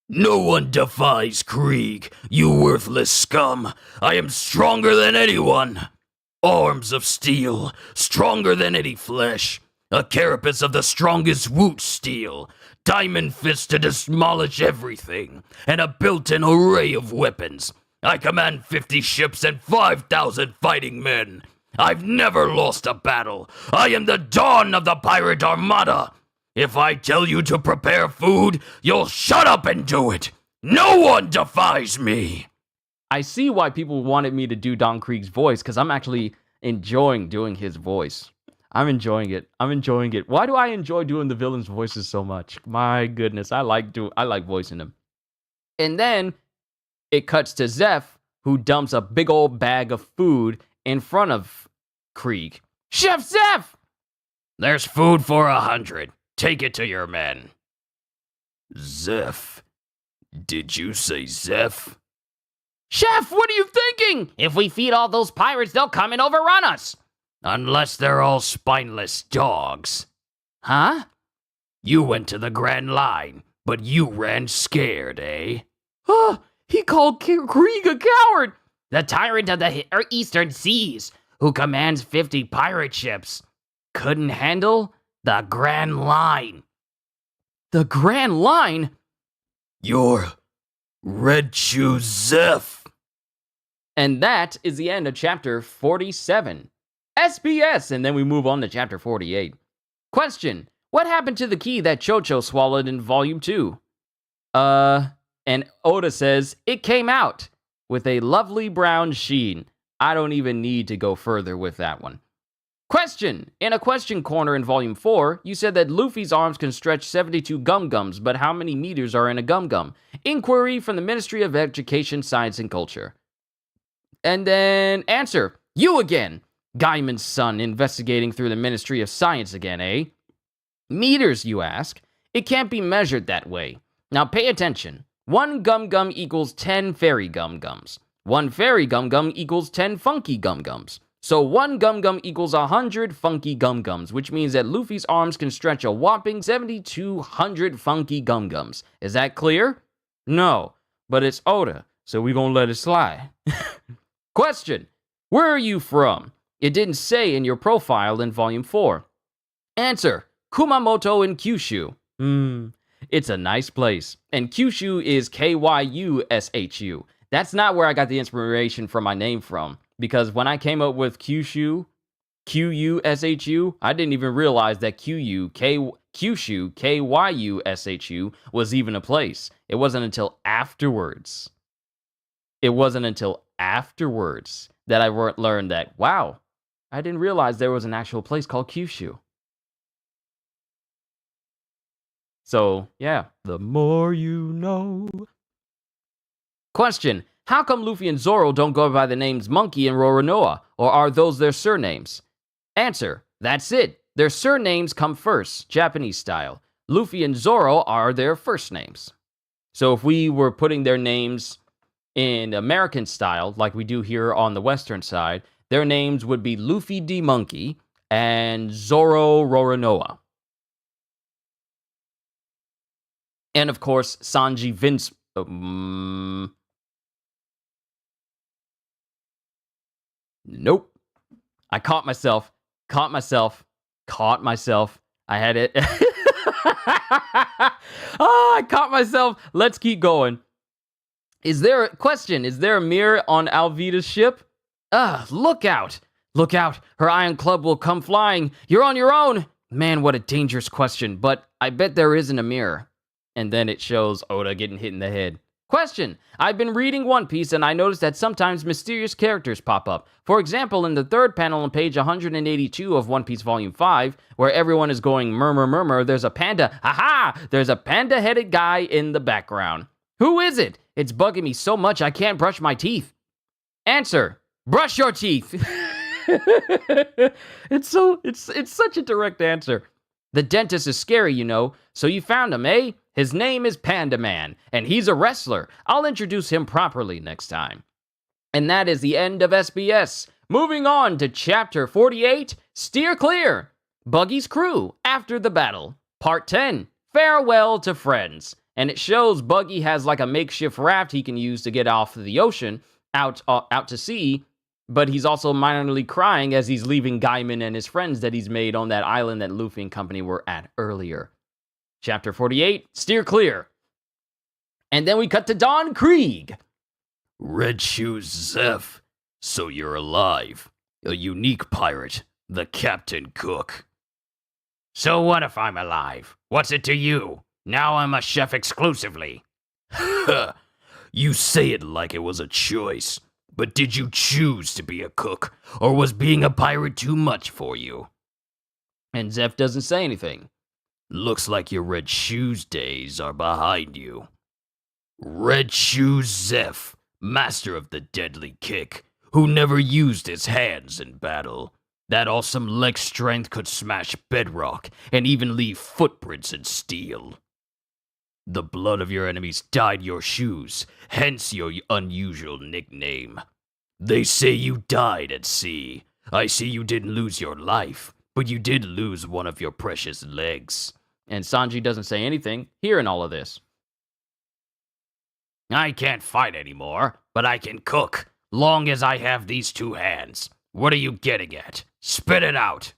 Speaker 1: No one defies Krieg, you worthless scum! I am stronger than anyone! Arms of steel, stronger than any flesh! A carapace of the strongest woot steel, diamond fists to demolish everything, and a built-in array of weapons. I command 50 ships and 5,000 fighting men. I've never lost a battle. I am the dawn of the pirate armada. If I tell you to prepare food, you'll shut up and do it. No one defies me. I see why people wanted me to do Don Krieg's voice, because I'm actually enjoying doing his voice. I'm enjoying it. Why do I enjoy doing the villains' voices so much? My goodness, I like voicing them. And then it cuts to Zeph, who dumps a big old bag of food in front of Krieg. Chef Zeph! There's food for 100. Take it to your men. Zeph? Did you say Zeph? Chef, what are you thinking? If we feed all those pirates, they'll come and overrun us. Unless they're all spineless dogs. Huh? You went to the Grand Line, but you ran scared, eh? He called Krieg a coward. The tyrant of the Eastern Seas, who commands 50 pirate ships, couldn't handle the Grand Line. The Grand Line? You're Red Shoe Zeph. And that is the end of chapter 47. SBS, and then we move on to chapter 48. Question: what happened to the key that Chocho swallowed in volume 2? And Oda says, it came out with a lovely brown sheen. I don't even need to go further with that one. Question: in a question corner in volume 4, you said that Luffy's arms can stretch 72 gum-gums, but how many meters are in a gum-gum? Inquiry from the Ministry of Education, Science, and Culture. And then answer: you again. Gaiman's son investigating through the Ministry of Science again, eh? Meters, you ask? It can't be measured that way. Now pay attention. 1 gum-gum equals 10 fairy gum-gums. 1 fairy gum-gum equals 10 funky gum-gums. So 1 gum-gum equals 100 funky gum-gums, which means that Luffy's arms can stretch a whopping 7,200 funky gum-gums. Is that clear? No, but it's Oda, so we gonna let it slide. Question: where are you from? It didn't say in your profile in volume 4. Answer: Kumamoto in Kyushu. It's a nice place. And Kyushu is Kyushu. That's not where I got the inspiration for my name from. Because when I came up with Kyushu, Kyushu, I didn't even realize that Kyushu, Kyushu was even a place. It wasn't until afterwards. That I learned that, wow, I didn't realize there was an actual place called Kyushu. So, yeah, the more you know. Question: how come Luffy and Zoro don't go by the names Monkey and Roronoa, or are those their surnames? Answer: that's it. Their surnames come first, Japanese style. Luffy and Zoro are their first names. So if we were putting their names in American style, like we do here on the Western side, their names would be Luffy D. Monkey and Zoro Roronoa. And of course, Sanji Vince... Nope. I caught myself. I had it. I caught myself. Let's keep going. Is there a mirror on Alvida's ship? Look out. Her Iron Club will come flying. You're on your own. Man, what a dangerous question, but I bet there isn't a mirror. And then it shows Oda getting hit in the head. Question: I've been reading One Piece and I noticed that sometimes mysterious characters pop up. For example, in the third panel on page 182 of One Piece Volume 5, where everyone is going murmur, there's a panda. There's a panda-headed guy in the background. Who is it? It's bugging me so much I can't brush my teeth. Answer: brush your teeth. It's such a direct answer. The dentist is scary, you know. So you found him, eh? His name is Panda Man, and he's a wrestler. I'll introduce him properly next time. And that is the end of SBS. Moving on to Chapter 48, Steer Clear. Buggy's Crew, After the Battle. Part 10, Farewell to Friends. And it shows Buggy has like a makeshift raft he can use to get off the ocean, out to sea, but he's also minorly crying as he's leaving Gaiman and his friends that he's made on that island that Luffy and company were at earlier. Chapter 48, Steer Clear. And then we cut to Don Krieg.
Speaker 2: Red Shoes Zeph, so you're alive. A unique pirate, the Captain Cook.
Speaker 3: So what if I'm alive? What's it to you? Now I'm a chef exclusively.
Speaker 2: You say it like it was a choice, but did you choose to be a cook, or was being a pirate too much for you?
Speaker 1: And Zeph doesn't say anything.
Speaker 2: Looks like your Red Shoes days are behind you. Red Shoes Zeph, master of the deadly kick, who never used his hands in battle. That awesome leg strength could smash bedrock and even leave footprints in steel. The blood of your enemies dyed your shoes, hence your unusual nickname. They say you died at sea. I see you didn't lose your life, but you did lose one of your precious legs.
Speaker 1: And Sanji doesn't say anything, hearing all of this.
Speaker 3: I can't fight anymore, but I can cook, long as I have these two hands. What are you getting at? Spit it out.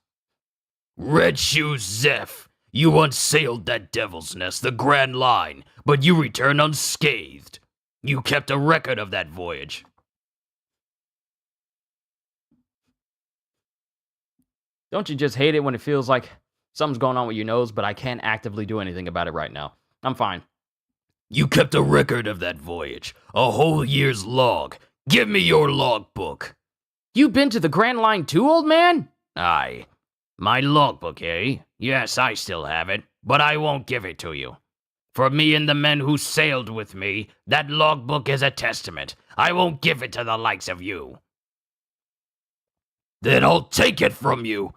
Speaker 2: Red Shoes Zeph, you once sailed that devil's nest, the Grand Line, but you returned unscathed. You kept a record of that voyage.
Speaker 1: Don't you just hate it when it feels like something's going on with your nose, but I can't actively do anything about it right now? I'm fine.
Speaker 2: You kept a record of that voyage, a whole year's log. Give me your logbook.
Speaker 1: You been to the Grand Line too, old man?
Speaker 3: Aye. My logbook, eh? Yes, I still have it, but I won't give it to you. For me and the men who sailed with me, that logbook is a testament. I won't give it to the likes of you.
Speaker 2: Then I'll take it from you.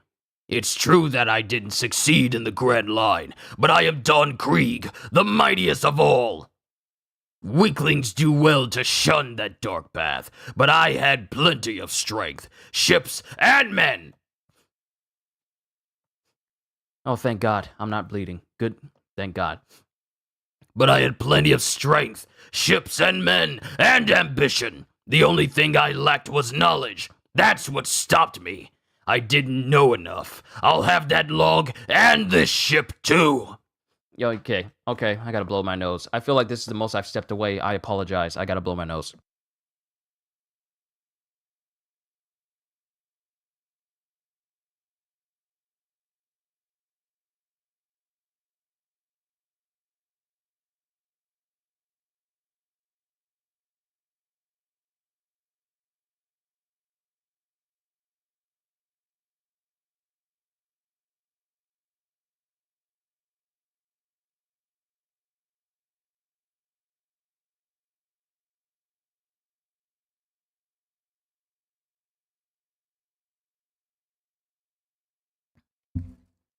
Speaker 2: It's true that I didn't succeed in the Grand Line, but I am Don Krieg, the mightiest of all. Weaklings do well to shun that dark path, but I had plenty of strength, ships, and men.
Speaker 1: Oh, thank God, I'm not bleeding. Good, thank God.
Speaker 2: But I had plenty of strength, ships and men, and ambition. The only thing I lacked was knowledge. That's what stopped me. I didn't know enough. I'll have that log and this ship too.
Speaker 1: Okay, I gotta blow my nose. I feel like this is the most I've stepped away. I apologize. I gotta blow my nose.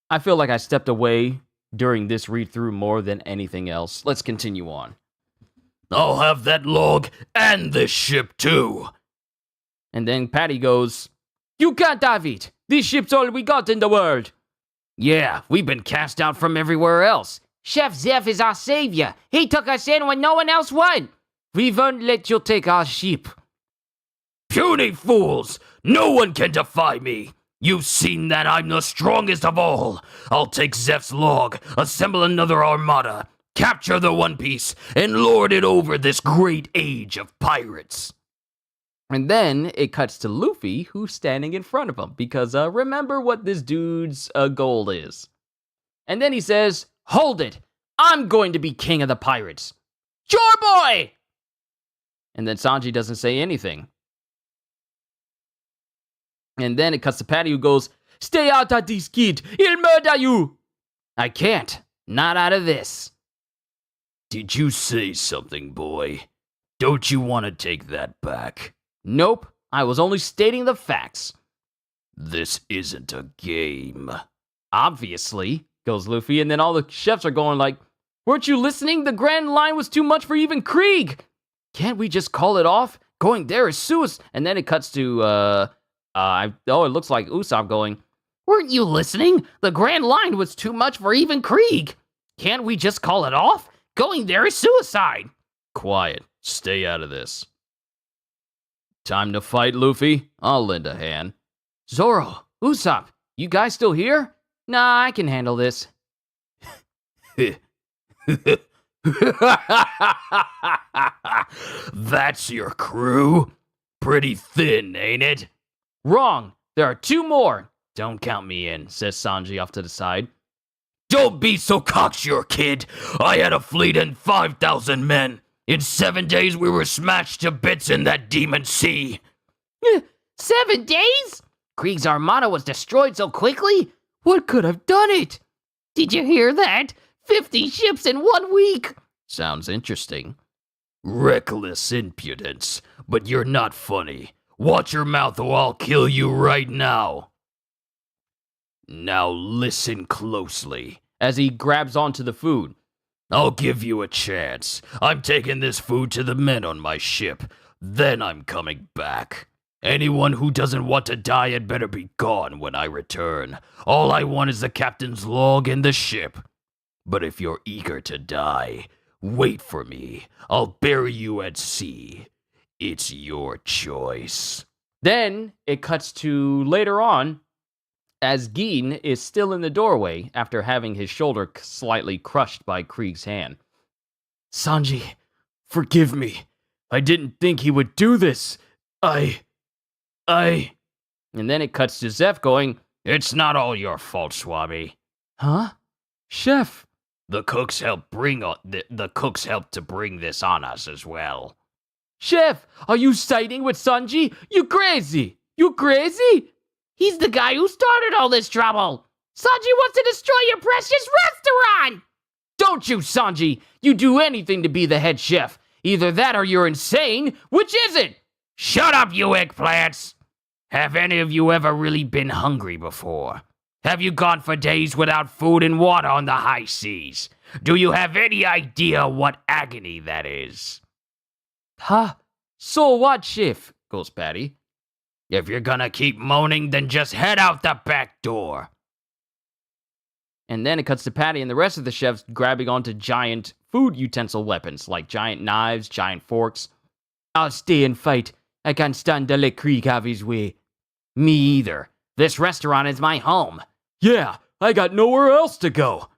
Speaker 1: I feel like I stepped away during this read-through more than anything else. Let's continue on.
Speaker 2: I'll have that log and this ship too.
Speaker 1: And then Patty goes, "You can't have it. This ship's all we got in the world."
Speaker 3: Yeah, we've been cast out from everywhere else. Chef Zeph is our savior. He took us in when no one else would.
Speaker 1: We won't let you take our ship.
Speaker 2: Puny fools! No one can defy me. You've seen that I'm the strongest of all. I'll take Zeph's log, assemble another armada, capture the One Piece, and lord it over this great age of pirates.
Speaker 1: And then it cuts to Luffy, who's standing in front of him, because remember what this dude's goal is. And then he says, "Hold it! I'm going to be king of the pirates." "Sure, boy!" And then Sanji doesn't say anything. And then it cuts to Patty, who goes, "Stay out of this, kid. He'll murder you." "I can't. Not out of this."
Speaker 2: Did you say something, boy? Don't you want to take that back?
Speaker 1: "Nope. I was only stating the facts."
Speaker 2: This isn't a game.
Speaker 1: "Obviously," goes Luffy, and then all the chefs are going like, "Weren't you listening? The Grand Line was too much for even Krieg. Can't we just call it off? Going there is suicide." And then it cuts to, it looks like Usopp going, "Weren't you listening? The Grand Line was too much for even Krieg. Can't we just call it off? Going there is suicide."
Speaker 2: Quiet. Stay out of this.
Speaker 1: Time to fight, Luffy? I'll lend a hand. Zoro, Usopp, you guys still here? Nah, I can handle this.
Speaker 2: That's your crew? Pretty thin, ain't it?
Speaker 1: Wrong. There are 2 more. Don't count me in, says Sanji off to the side.
Speaker 2: Don't be so cocksure, kid. I had a fleet and 5,000 men. In 7 days, we were smashed to bits in that demon sea.
Speaker 3: 7 days? Krieg's armada was destroyed so quickly? What could have done it? Did you hear that? 50 ships in 1 week.
Speaker 1: Sounds interesting.
Speaker 2: Reckless impudence, but you're not funny. Watch your mouth or I'll kill you right now. Now listen closely.
Speaker 1: As he grabs onto the food.
Speaker 2: I'll give you a chance. I'm taking this food to the men on my ship. Then I'm coming back. Anyone who doesn't want to die had better be gone when I return. All I want is the captain's log and the ship. But if you're eager to die, wait for me. I'll bury you at sea. It's your choice.
Speaker 1: Then it cuts to later on, as Gin is still in the doorway after having his shoulder slightly crushed by Krieg's hand.
Speaker 2: Sanji, forgive me. I didn't think he would do this. I...
Speaker 1: And then it cuts to Zeph going,
Speaker 3: It's not all your fault, Swabby.
Speaker 1: Huh? Chef?
Speaker 3: The cooks helped to bring this on us as well.
Speaker 1: Chef, are you siding with Sanji? You crazy? You crazy?
Speaker 3: He's the guy who started all this trouble. Sanji wants to destroy your precious restaurant.
Speaker 1: Don't you, Sanji? You do anything to be the head chef. Either that or you're insane. Which is it?
Speaker 3: Shut up, you eggplants. Have any of you ever really been hungry before? Have you gone for days without food and water on the high seas? Do you have any idea what agony that is?
Speaker 1: Huh? So what, chef? Goes Patty.
Speaker 3: If you're gonna keep moaning, then just head out the back door.
Speaker 1: And then it cuts to Patty and the rest of the chefs grabbing onto giant food utensil weapons, like giant knives, giant forks. I'll stay and fight. I can't stand to let Krieg have his way.
Speaker 3: Me either. This restaurant is my home.
Speaker 1: Yeah, I got nowhere else to go.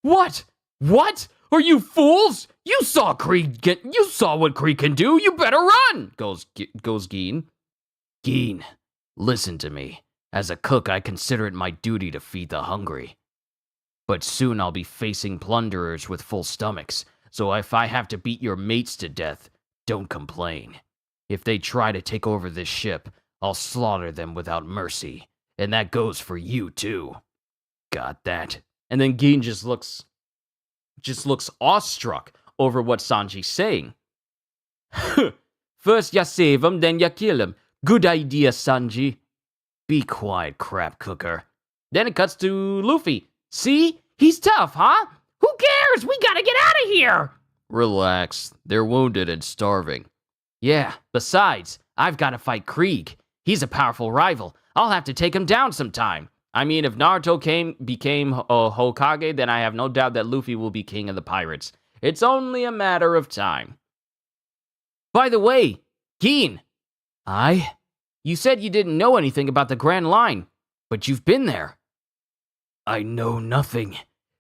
Speaker 1: What? What? Are you fools? You saw what Krieg can do. You better run, goes Gin.
Speaker 2: Gin, listen to me. As a cook, I consider it my duty to feed the hungry. But soon I'll be facing plunderers with full stomachs, so if I have to beat your mates to death, don't complain. If they try to take over this ship, I'll slaughter them without mercy. And that goes for you, too. Got that?
Speaker 1: And then Gin just looks awestruck over what Sanji's saying. First ya save him, then ya kill him. Good idea, Sanji.
Speaker 2: Be quiet, crap cooker.
Speaker 1: Then it cuts to Luffy. See? He's tough, huh?
Speaker 3: Who cares? We gotta get out of here.
Speaker 1: Relax. They're wounded and starving. Yeah, besides, I've got to fight Krieg. He's a powerful rival. I'll have to take him down sometime. I mean, if Naruto became Hokage, then I have no doubt that Luffy will be king of the pirates. It's only a matter of time. By the way, Gin. You said you didn't know anything about the Grand Line, but you've been there.
Speaker 2: I know nothing.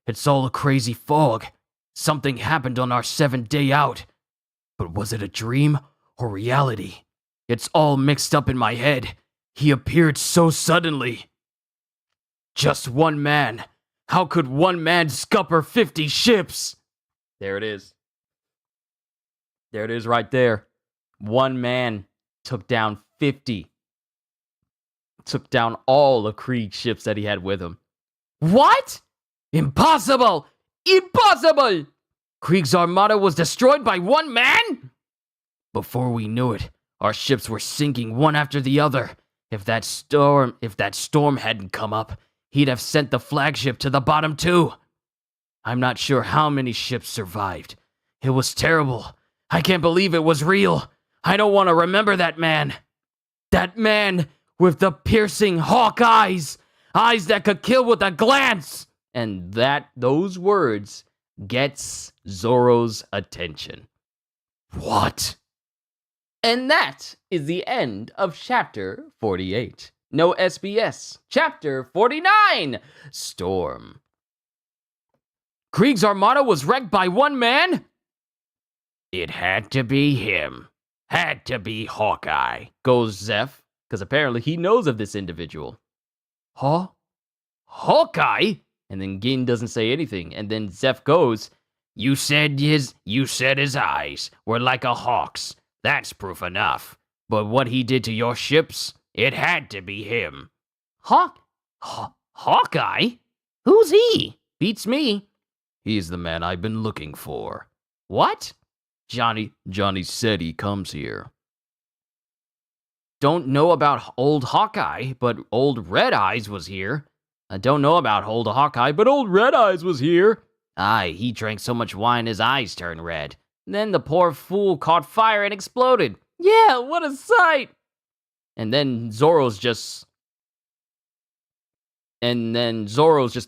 Speaker 2: It's all a crazy fog. Something happened on our 7th day out. But was it a dream or reality? It's all mixed up in my head. He appeared so suddenly. Just one man. How could one man scupper 50 ships?
Speaker 1: There it is. There it is right there. One man took down 50. Took down all of Krieg's ships that he had with him. What? Impossible! Impossible! Krieg's armada was destroyed by one man?
Speaker 2: Before we knew it, our ships were sinking one after the other. If that storm hadn't come up, he'd have sent the flagship to the bottom too. I'm not sure how many ships survived. It was terrible. I can't believe it was real. I don't want to remember that man. That man with the piercing hawk eyes. Eyes that could kill with a glance.
Speaker 1: And those words gets Zoro's attention.
Speaker 2: What?
Speaker 1: And that is the end of chapter 48. No SBS. Chapter 49, Storm. Krieg's armada was wrecked by one man?
Speaker 3: It had to be him. Had to be Hawkeye,
Speaker 1: Goes Zeph, because apparently he knows of this individual.
Speaker 3: Huh? Hawkeye?
Speaker 1: And then Gin doesn't say anything, and then Zeph goes,
Speaker 3: You said his eyes were like a hawk's. That's proof enough. But what he did to your ships, it had to be him. Hawkeye? Who's he?
Speaker 1: Beats me.
Speaker 2: He's the man I've been looking for.
Speaker 1: What?
Speaker 2: Johnny said he comes here.
Speaker 1: Don't know about old Hawkeye, but old Red Eyes was here. I don't know about old Hawkeye, but old Red Eyes was here. Aye, he drank so much wine his eyes turned red. Then the poor fool caught fire and exploded. Yeah, what a sight! And then Zorro's just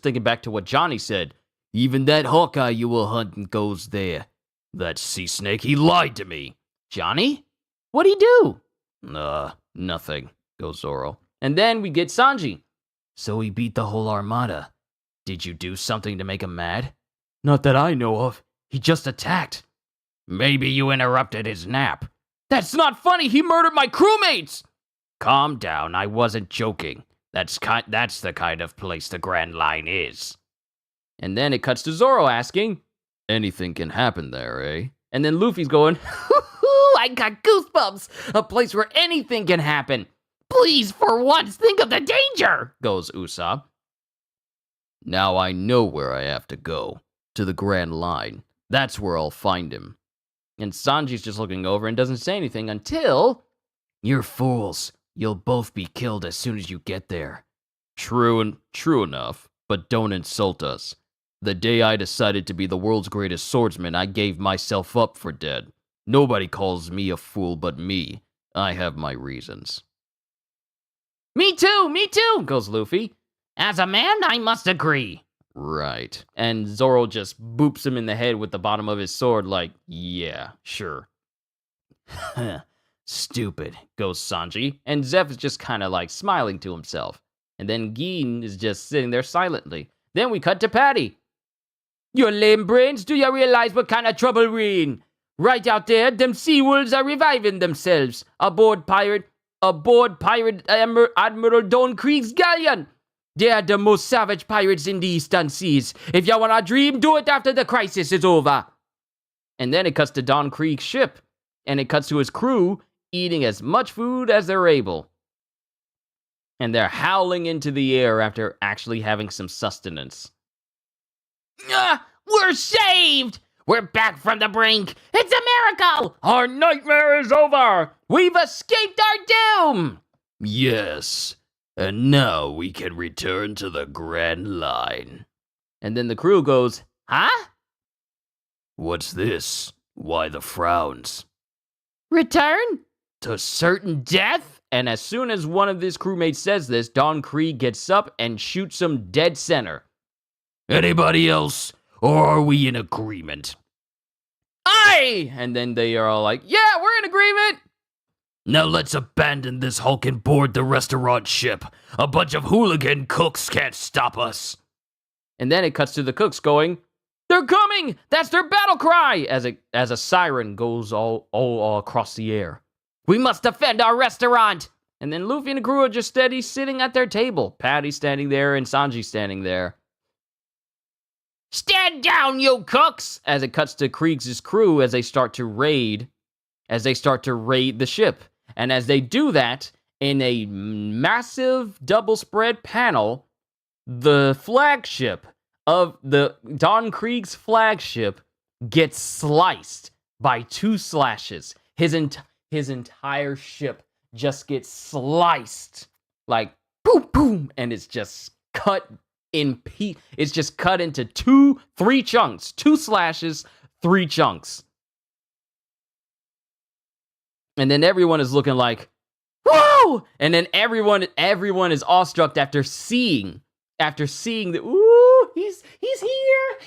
Speaker 1: thinking back to what Johnny said.
Speaker 2: Even that Hawkeye you were hunting goes there. That sea snake, he lied to me.
Speaker 1: Johnny? What'd he do?
Speaker 2: Nothing, goes Zorro.
Speaker 1: And then we get Sanji.
Speaker 2: So he beat the whole armada. Did you do something to make him mad?
Speaker 1: Not that I know of. He just attacked.
Speaker 3: Maybe you interrupted his nap.
Speaker 1: That's not funny. He murdered my crewmates.
Speaker 3: Calm down. I wasn't joking. That's the kind of place the Grand Line is.
Speaker 1: And then it cuts to Zorro asking,
Speaker 2: Anything can happen there, eh?
Speaker 1: And then Luffy's going, I got goosebumps. A place where anything can happen.
Speaker 3: Please, for once, think of the danger,
Speaker 1: goes Usopp.
Speaker 2: Now I know where I have to go. To the Grand Line. That's where I'll find him.
Speaker 1: And Sanji's just looking over and doesn't say anything until...
Speaker 2: You're fools. You'll both be killed as soon as you get there. True enough, but don't insult us. The day I decided to be the world's greatest swordsman, I gave myself up for dead. Nobody calls me a fool but me. I have my reasons.
Speaker 1: Me too, goes Luffy.
Speaker 3: As a man, I must agree.
Speaker 2: Right.
Speaker 1: And Zorro just boops him in the head with the bottom of his sword like, yeah, sure. Stupid, goes Sanji. And Zeph is just kind of like smiling to himself. And then Gin is just sitting there silently. Then we cut to Patty. You lame brains, do you realize what kind of trouble we're in? Right out there, them sea wolves are reviving themselves. Aboard pirate Admiral Don Krieg's galleon. They are the most savage pirates in the eastern seas. If you want to dream, do it after the crisis is over. And then it cuts to Don Krieg's ship. And it cuts to his crew eating as much food as they're able. And they're howling into the air after actually having some sustenance.
Speaker 3: We're saved! We're back from the brink! It's a miracle!
Speaker 1: Our nightmare is over! We've escaped our doom!
Speaker 2: Yes, and now we can return to the Grand Line.
Speaker 1: And then the crew goes, huh?
Speaker 2: What's this? Why the frowns?
Speaker 1: Return? To certain death? And as soon as one of his crewmates says this, Don Krieg gets up and shoots him dead center.
Speaker 2: Anybody else? Or are we in agreement?
Speaker 1: Aye! And then they are all like, yeah, we're in agreement!
Speaker 2: Now let's abandon this hulk and board the restaurant ship. A bunch of hooligan cooks can't stop us.
Speaker 1: And then it cuts to the cooks going, they're coming! That's their battle cry! As a siren goes all across the air. We must defend our restaurant! And then Luffy and the crew are just steady sitting at their table. Patty standing there and Sanji standing there. Stand down, you cooks! As it cuts to Krieg's crew as they start to raid the ship. And as they do that, in a massive double spread panel, the flagship of the Don Krieg's flagship gets sliced by 2 slashes. His entire ship just gets sliced like boom, boom, and it's just cut in it's just cut into 3 chunks. 2 slashes, 3 chunks. And then everyone is looking like, whoa! And then everyone is awestruck after seeing the, ooh, he's here!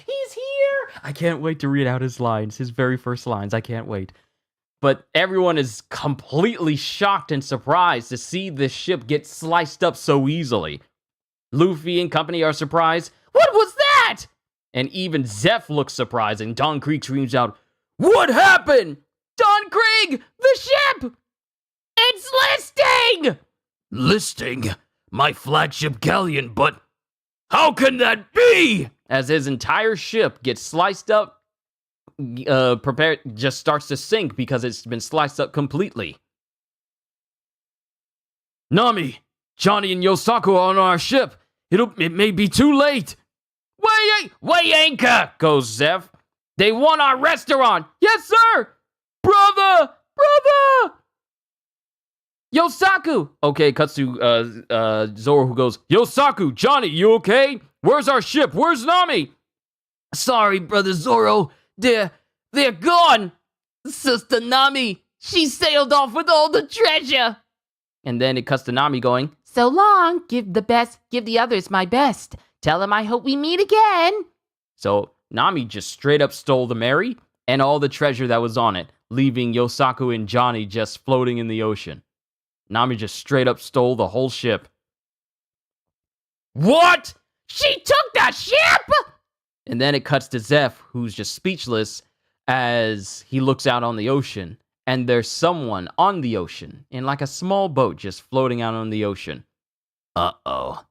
Speaker 1: I can't wait to read out his lines, his very first lines. I can't wait. But everyone is completely shocked and surprised to see this ship get sliced up so easily. Luffy and company are surprised. What was that? And even Zeph looks surprised, and Don Krieg screams out, "What happened? Don Krieg, the ship! It's listing!"
Speaker 2: Listing? My flagship galleon, but how can that be?
Speaker 1: As his entire ship gets sliced up, just starts to sink because it's been sliced up completely. Nami, Johnny, and Yosaku are on our ship. It may be too late. Weigh anchor, goes Zeph. They want our restaurant. Yes, sir. Brother. Yosaku. Okay, cuts to Zoro, who goes, Yosaku, Johnny, you okay? Where's our ship? Where's Nami? Sorry, brother Zoro. They're gone. Sister Nami, she sailed off with all the treasure. And then it cuts to Nami going, so long. Give the others my best. Tell them I hope we meet again. So Nami just straight up stole the Mary and all the treasure that was on it, leaving Yosaku and Johnny just floating in the ocean. Nami just straight up stole the whole ship. What? She took the ship? And then it cuts to Zeph, who's just speechless as he looks out on the ocean. And there's someone on the ocean in like a small boat just floating out on the ocean.
Speaker 2: Uh-oh.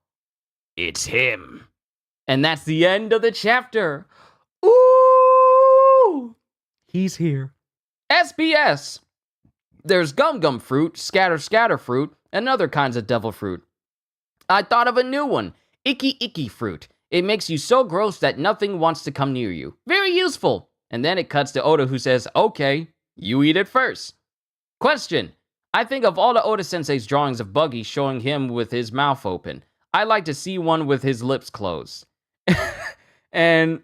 Speaker 2: It's him.
Speaker 1: And that's the end of the chapter. Ooh! He's here. SBS. There's gum fruit, scatter fruit, and other kinds of devil fruit. I thought of a new one. Icky fruit. It makes you so gross that nothing wants to come near you. Very useful. And then it cuts to Oda, who says, okay, you eat it first. Question. I think of all the Oda Sensei's drawings of Buggy showing him with his mouth open, I like to see one with his lips closed. And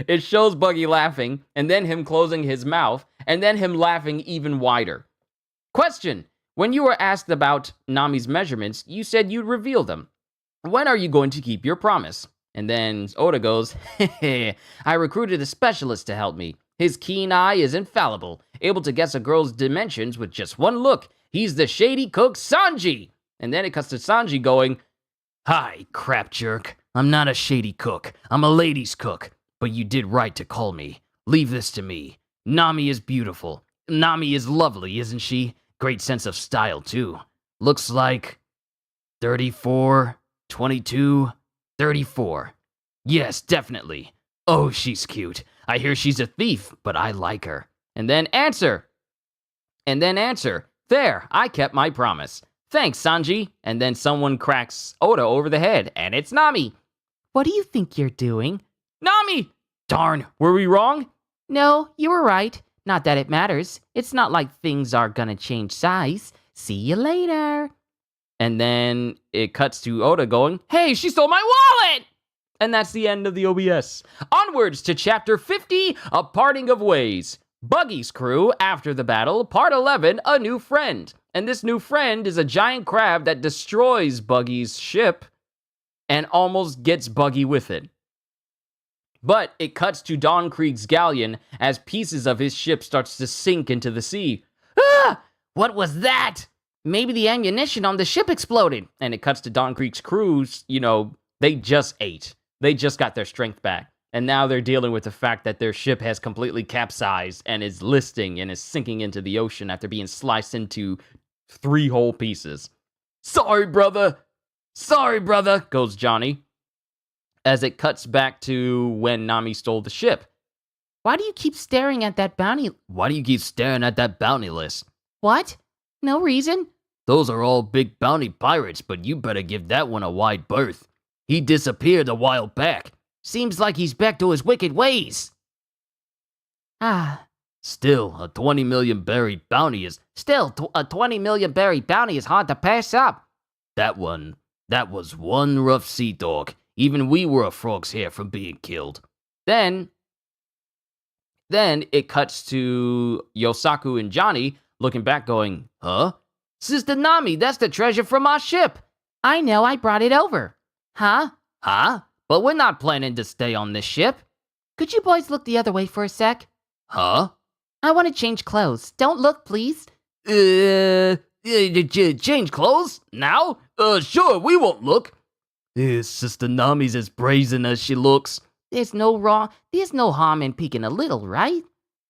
Speaker 1: it shows Buggy laughing, and then him closing his mouth, and then him laughing even wider. Question. When you were asked about Nami's measurements, you said you'd reveal them. When are you going to keep your promise? And then Oda goes, I recruited a specialist to help me. His keen eye is infallible, able to guess a girl's dimensions with just one look. He's the shady cook Sanji. And then it cuts to Sanji going, hi, crap jerk. I'm not a shady cook. I'm a ladies' cook. But you did right to call me. Leave this to me. Nami is beautiful. Nami is lovely, isn't she? Great sense of style, too. Looks like 34, 22, 34. Yes, definitely. Oh, she's cute. I hear she's a thief, but I like her. And then answer. There, I kept my promise. Thanks, Sanji. And then someone cracks Oda over the head, and it's Nami. What do you think you're doing? Nami! Darn, were we wrong? No, you were right. Not that it matters. It's not like things are gonna change size. See you later. And then it cuts to Oda going, hey, she stole my wallet! And that's the end of the OBS. Onwards to Chapter 50, A Parting of Ways. Buggy's crew, after the battle, Part 11, A New Friend. And this new friend is a giant crab that destroys Buggy's ship and almost gets Buggy with it. But it cuts to Don Krieg's galleon as pieces of his ship starts to sink into the sea. Ah! What was that? Maybe the ammunition on the ship exploded. And it cuts to Don Krieg's crews, they just ate. They just got their strength back. And now they're dealing with the fact that their ship has completely capsized and is listing and is sinking into the ocean after being sliced into 3 whole pieces. Sorry, brother, goes Johnny. As it cuts back to when Nami stole the ship. Why do you keep staring at that bounty list? What? No reason.
Speaker 2: Those are all big bounty pirates, but you better give that one a wide berth. He disappeared a while back.
Speaker 1: Seems like he's back to his wicked ways.
Speaker 2: Still, a 20 million berry bounty is
Speaker 1: hard to pass up.
Speaker 2: That was one rough sea dog. Even we were a frog's hair from being killed.
Speaker 1: Then it cuts to Yosaku and Johnny looking back going, huh? Sister Nami, that's the treasure from our ship. I know, I brought it over. Huh? But we're not planning to stay on this ship. Could you boys look the other way for a sec?
Speaker 2: Huh?
Speaker 4: I want to change clothes. Don't look, please.
Speaker 2: Change clothes? Now? Sure, we won't look. Sister Nami's as brazen as she looks.
Speaker 4: There's no harm in peeking a little, right?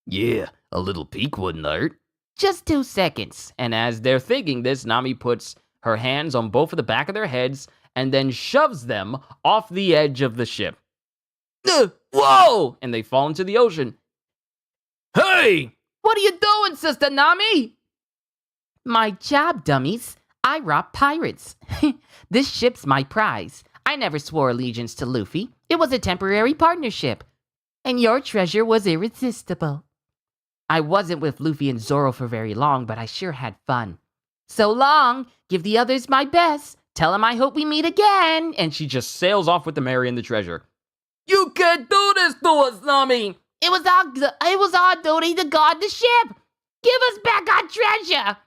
Speaker 2: Yeah, a little peek wouldn't hurt.
Speaker 4: Just 2 seconds.
Speaker 1: And as they're thinking this, Nami puts her hands on both of the back of their heads and then shoves them off the edge of the ship. Whoa! And they fall into the ocean.
Speaker 2: Hey!
Speaker 4: What are you doing, Sister Nami? My job, dummies. I rob pirates. This ship's my prize. I never swore allegiance to Luffy. It was a temporary partnership. And your treasure was irresistible. I wasn't with Luffy and Zoro for very long, but I sure had fun. So long. Give the others my best. Tell them I hope we meet again.
Speaker 1: And she just sails off with the Mary and the treasure. You can't do this to us, Nami!
Speaker 4: It was our duty to guard the ship. Give us back our treasure.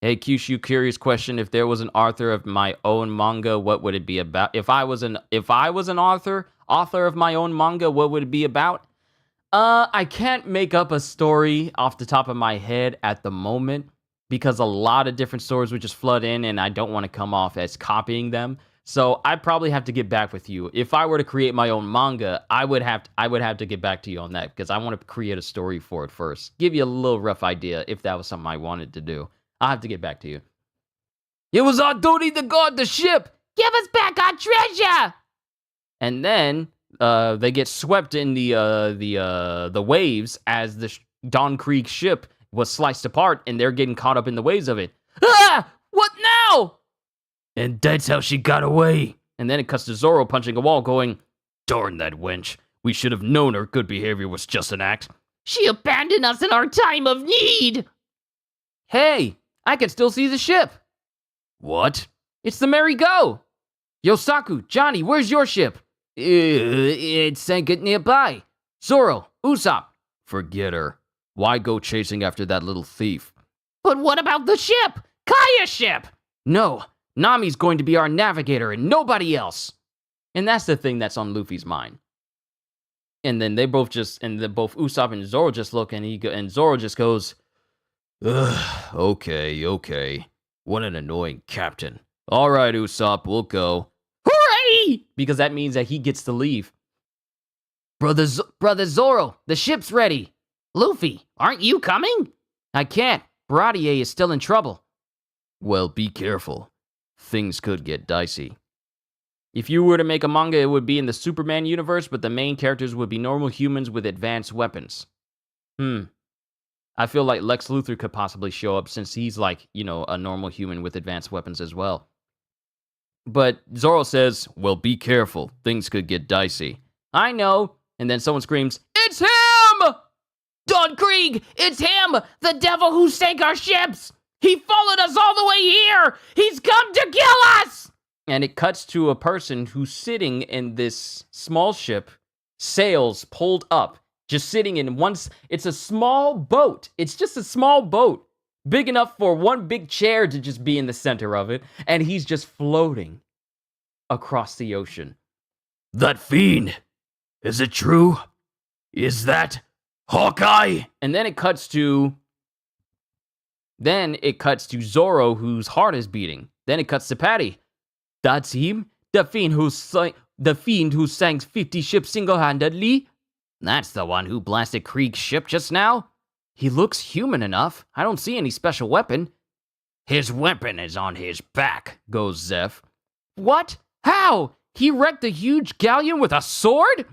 Speaker 1: Hey, Kyushu, curious question. If there was an author of my own manga, what would it be about? If I was an author of my own manga, what would it be about? I can't make up a story off the top of my head at the moment because a lot of different stories would just flood in and I don't want to come off as copying them. So I probably have to get back with you. If I were to create my own manga, I would have to get back to you on that because I want to create a story for it first. Give you a little rough idea if that was something I wanted to do. I'll have to get back to you. It was our duty to guard the ship.
Speaker 4: Give us back our treasure.
Speaker 1: And then they get swept in the waves as the Dawn Creek ship was sliced apart, and they're getting caught up in the waves of it. Ah! What now?
Speaker 2: And that's how she got away.
Speaker 1: And then it cuts to Zoro punching a wall, going,
Speaker 2: Darn that wench. We should have known her good behavior was just an act.
Speaker 4: She abandoned us in our time of need.
Speaker 1: Hey, I can still see the ship.
Speaker 2: What?
Speaker 1: It's the Mary Go. Yosaku, Johnny, where's your ship?
Speaker 2: It sank it nearby.
Speaker 1: Zoro, Usopp.
Speaker 2: Forget her. Why go chasing after that little thief?
Speaker 4: But what about the ship? Kaya's ship!
Speaker 1: No, Nami's going to be our navigator and nobody else. And that's the thing that's on Luffy's mind. And then both Usopp and Zoro just look, and Zoro just goes,
Speaker 2: Ugh, okay. What an annoying captain. All right, Usopp, we'll go.
Speaker 4: Hooray!
Speaker 1: Because that means that he gets to leave.
Speaker 4: Brother Zoro, the ship's ready. Luffy, aren't you coming?
Speaker 1: I can't. Baratie is still in trouble.
Speaker 2: Well, be careful. Things could get dicey.
Speaker 1: If you were to make a manga, it would be in the Superman universe, but the main characters would be normal humans with advanced weapons. I feel like Lex Luthor could possibly show up since he's like, a normal human with advanced weapons as well. But Zoro says, well, be careful. Things could get dicey. I know. And then someone screams, it's him!
Speaker 4: Don Krieg, it's him! The devil who sank our ships! He followed us all the way here! He's come to kill us!
Speaker 1: And it cuts to a person who's sitting in this small ship, sails pulled up, just sitting in it's a small boat. It's just a small boat, big enough for one big chair to just be in the center of it, and he's just floating across the ocean.
Speaker 2: That fiend! Is it true? Is that Hawkeye?
Speaker 1: And then it cuts to Zoro, whose heart is beating. Then it cuts to Patty. That's him? The fiend who sank 50 ships single-handedly?
Speaker 4: That's the one who blasted Krieg's ship just now?
Speaker 1: He looks human enough. I don't see any special weapon.
Speaker 3: His weapon is on his back, goes Zeph.
Speaker 1: What? How? He wrecked a huge galleon with a sword?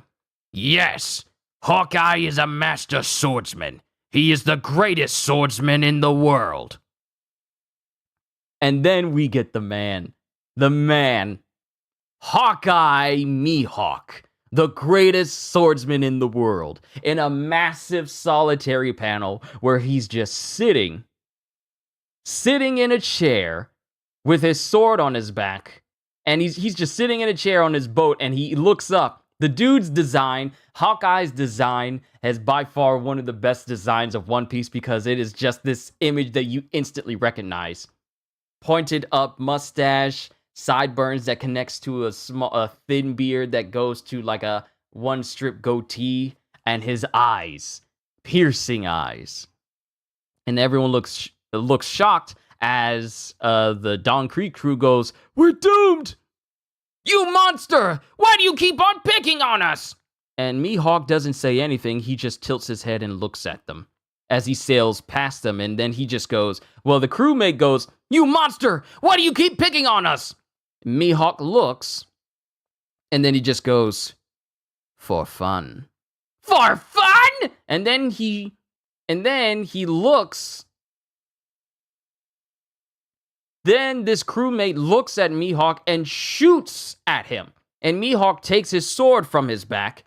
Speaker 3: Yes. Hawkeye is a master swordsman. He is the greatest swordsman in the world.
Speaker 1: And then we get the man. Hawkeye Mihawk, the greatest swordsman in the world, in a massive solitary panel where he's just sitting in a chair with his sword on his back, and he's just sitting in a chair on his boat, and he looks up. The dude's design, Hawkeye's design, has by far one of the best designs of One Piece because it is just this image that you instantly recognize. Pointed up mustache, sideburns that connects to a thin beard that goes to like a one strip goatee, and his eyes, piercing eyes. And everyone looks shocked as the Don Creek crew goes, "We're doomed!
Speaker 3: You monster! Why do you keep on picking on us?"
Speaker 1: And Mihawk doesn't say anything. He just tilts his head and looks at them as he sails past them. And then he just goes, well, the crewmate goes,
Speaker 3: "You monster! Why do you keep picking on us?"
Speaker 1: Mihawk looks, and then he just goes, "For fun."
Speaker 3: For fun?
Speaker 1: And then he looks. Then this crewmate looks at Mihawk and shoots at him. And Mihawk takes his sword from his back.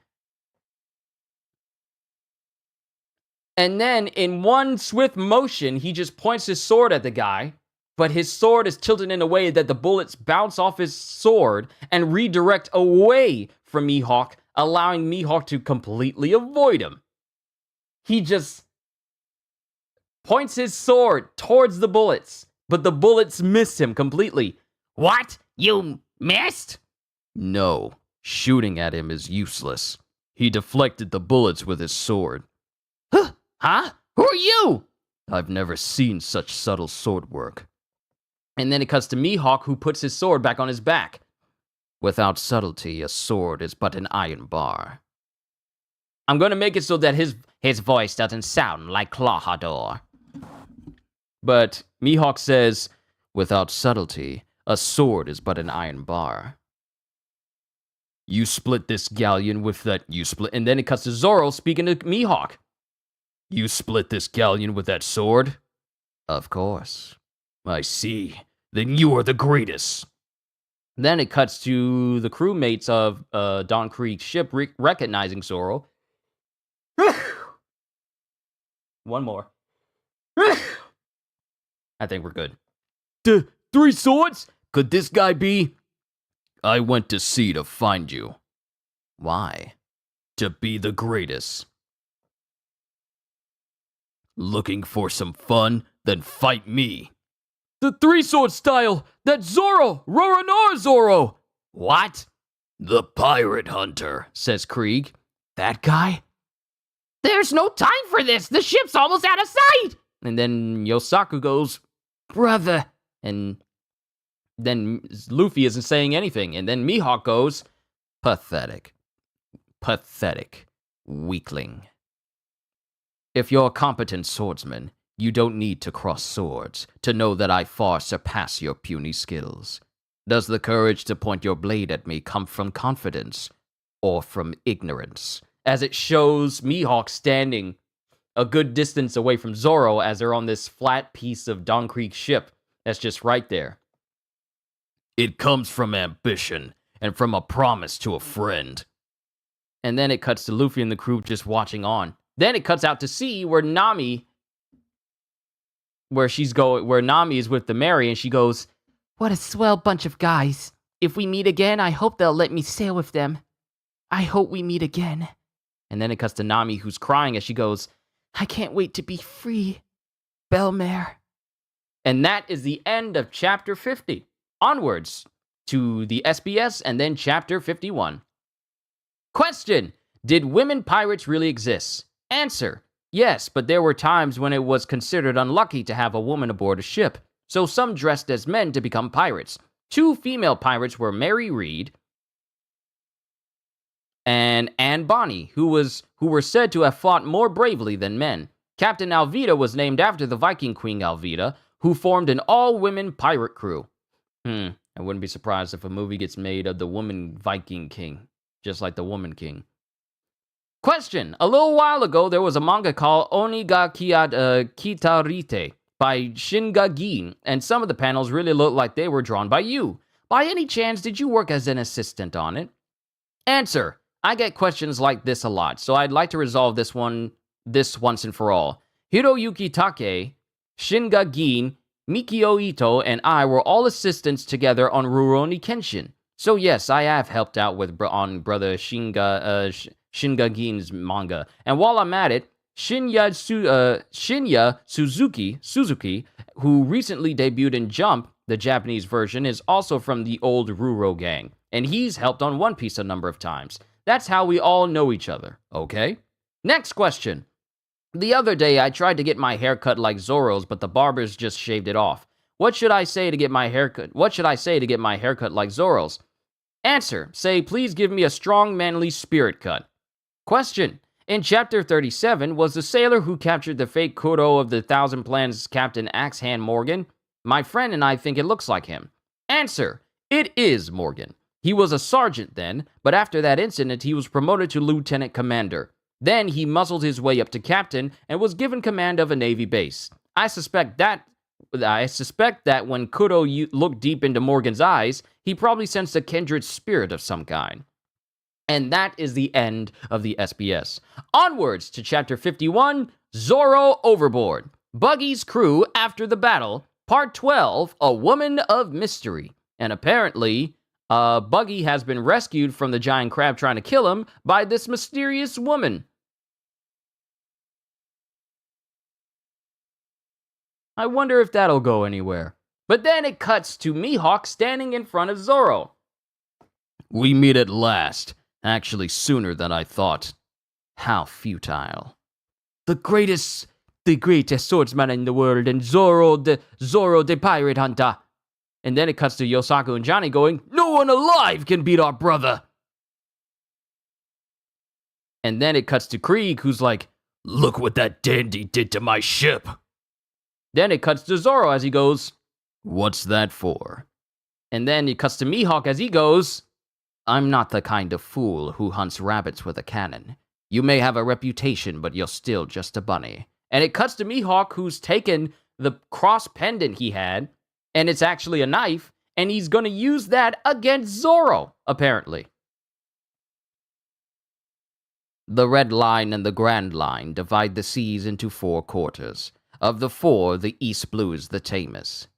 Speaker 1: And then in one swift motion, he just points his sword at the guy. But his sword is tilted in a way that the bullets bounce off his sword and redirect away from Mihawk, allowing Mihawk to completely avoid him. He just points his sword towards the bullets, but the bullets miss him completely.
Speaker 3: What? You missed?
Speaker 2: No, shooting at him is useless. He deflected the bullets with his sword.
Speaker 3: Huh? Who are you?
Speaker 2: I've never seen such subtle sword work.
Speaker 1: And then it cuts to Mihawk, who puts his sword back on his back.
Speaker 2: Without subtlety, a sword is but an iron bar.
Speaker 1: I'm going to make it so that his
Speaker 3: voice doesn't sound like Clawhador.
Speaker 1: But Mihawk says,
Speaker 2: without subtlety, a sword is but an iron bar. You split this galleon with that.
Speaker 1: And then it cuts to Zoro speaking to Mihawk.
Speaker 2: You split this galleon with that sword?
Speaker 1: Of course.
Speaker 2: I see. Then you are the greatest.
Speaker 1: Then it cuts to the crewmates of Don Creek's ship recognizing Zoro. One more. I think we're good.
Speaker 2: Three swords? Could this guy be? I went to sea to find you.
Speaker 1: Why?
Speaker 2: To be the greatest. Looking for some fun? Then fight me.
Speaker 1: The three-sword style! That's Zoro! Roronoa Zoro!
Speaker 3: What?
Speaker 2: The pirate hunter,
Speaker 1: says Krieg.
Speaker 3: That guy? There's no time for this! The ship's almost out of sight!
Speaker 1: And then Yosaku goes,
Speaker 3: brother.
Speaker 1: And then Luffy isn't saying anything. And then Mihawk goes, pathetic. Pathetic. Weakling. If you're a competent swordsman, you don't need to cross swords to know that I far surpass your puny skills. Does the courage to point your blade at me come from confidence or from ignorance? As it shows Mihawk standing a good distance away from Zoro as they're on this flat piece of Don Creek ship that's just right there.
Speaker 2: It comes from ambition and from a promise to a friend.
Speaker 1: And then it cuts to Luffy and the crew just watching on. Then it cuts out to sea where Nami is with the Mary, and she goes,
Speaker 4: What a swell bunch of guys. If we meet again, I hope they'll let me sail with them. I hope we meet again.
Speaker 1: And then it cuts to Nami, who's crying as she goes,
Speaker 4: I can't wait to be free, Bellmare.
Speaker 1: And that is the end of Chapter 50. Onwards to the SBS and then Chapter 51. Question: did women pirates really exist? Answer: yes, but there were times when it was considered unlucky to have a woman aboard a ship, so some dressed as men to become pirates. Two female pirates were Mary Read and Anne Bonny, who were said to have fought more bravely than men. Captain Alvida was named after the Viking Queen Alvida, who formed an all-women pirate crew. I wouldn't be surprised if a movie gets made of the woman Viking King, just like the Woman King. Question: a little while ago, there was a manga called Oniga Kitarite by Shinga Gin, and some of the panels really looked like they were drawn by you. By any chance, did you work as an assistant on it? Answer: I get questions like this a lot, so I'd like to resolve this once and for all. Hiroyuki Take, Shinga Gin, Mikio Ito, and I were all assistants together on Rurouni Kenshin. So yes, I have helped out on Brother Shinga Gin's manga. And while I'm at it, Shinya Suzuki, who recently debuted in Jump, the Japanese version, is also from the old Ruro gang, and he's helped on One Piece a number of times. That's how we all know each other, okay? Next question. The other day, I tried to get my hair cut like Zoro's, but the barbers just shaved it off. What should I say to get my haircut? What should I say to get my haircut like Zoro's? Answer. Say, please give me a strong, manly spirit cut. Question. In Chapter 37, was the sailor who captured the fake Kuro of the Thousand Planets Captain Axehand Morgan? My friend and I think it looks like him. Answer. It is Morgan. He was a sergeant then, but after that incident, he was promoted to lieutenant commander. Then he muscled his way up to captain and was given command of a Navy base. I suspect that when Kuro looked deep into Morgan's eyes, he probably sensed a kindred spirit of some kind. And that is the end of the SBS. Onwards to Chapter 51, Zoro Overboard. Buggy's crew after the battle, Part 12, A Woman of Mystery. And apparently, Buggy has been rescued from the giant crab trying to kill him by this mysterious woman. I wonder if that'll go anywhere. But then it cuts to Mihawk standing in front of Zoro.
Speaker 2: We meet at last. Actually, sooner than I thought. How futile.
Speaker 4: The greatest swordsman in the world, and Zoro the pirate hunter.
Speaker 1: And then it cuts to Yosaku and Johnny going,
Speaker 2: No one alive can beat our brother.
Speaker 1: And then it cuts to Krieg, who's like,
Speaker 2: Look what that dandy did to my ship.
Speaker 1: Then it cuts to Zoro as he goes,
Speaker 2: What's that for?
Speaker 1: And then it cuts to Mihawk as he goes, I'm not the kind of fool who hunts rabbits with a cannon. You may have a reputation, but you're still just a bunny. And it cuts to Mihawk, who's taken the cross pendant he had, and it's actually a knife, and he's going to use that against Zoro, apparently. The Red Line and the Grand Line divide the seas into 4 quarters. Of the 4, the East Blue is the tamest.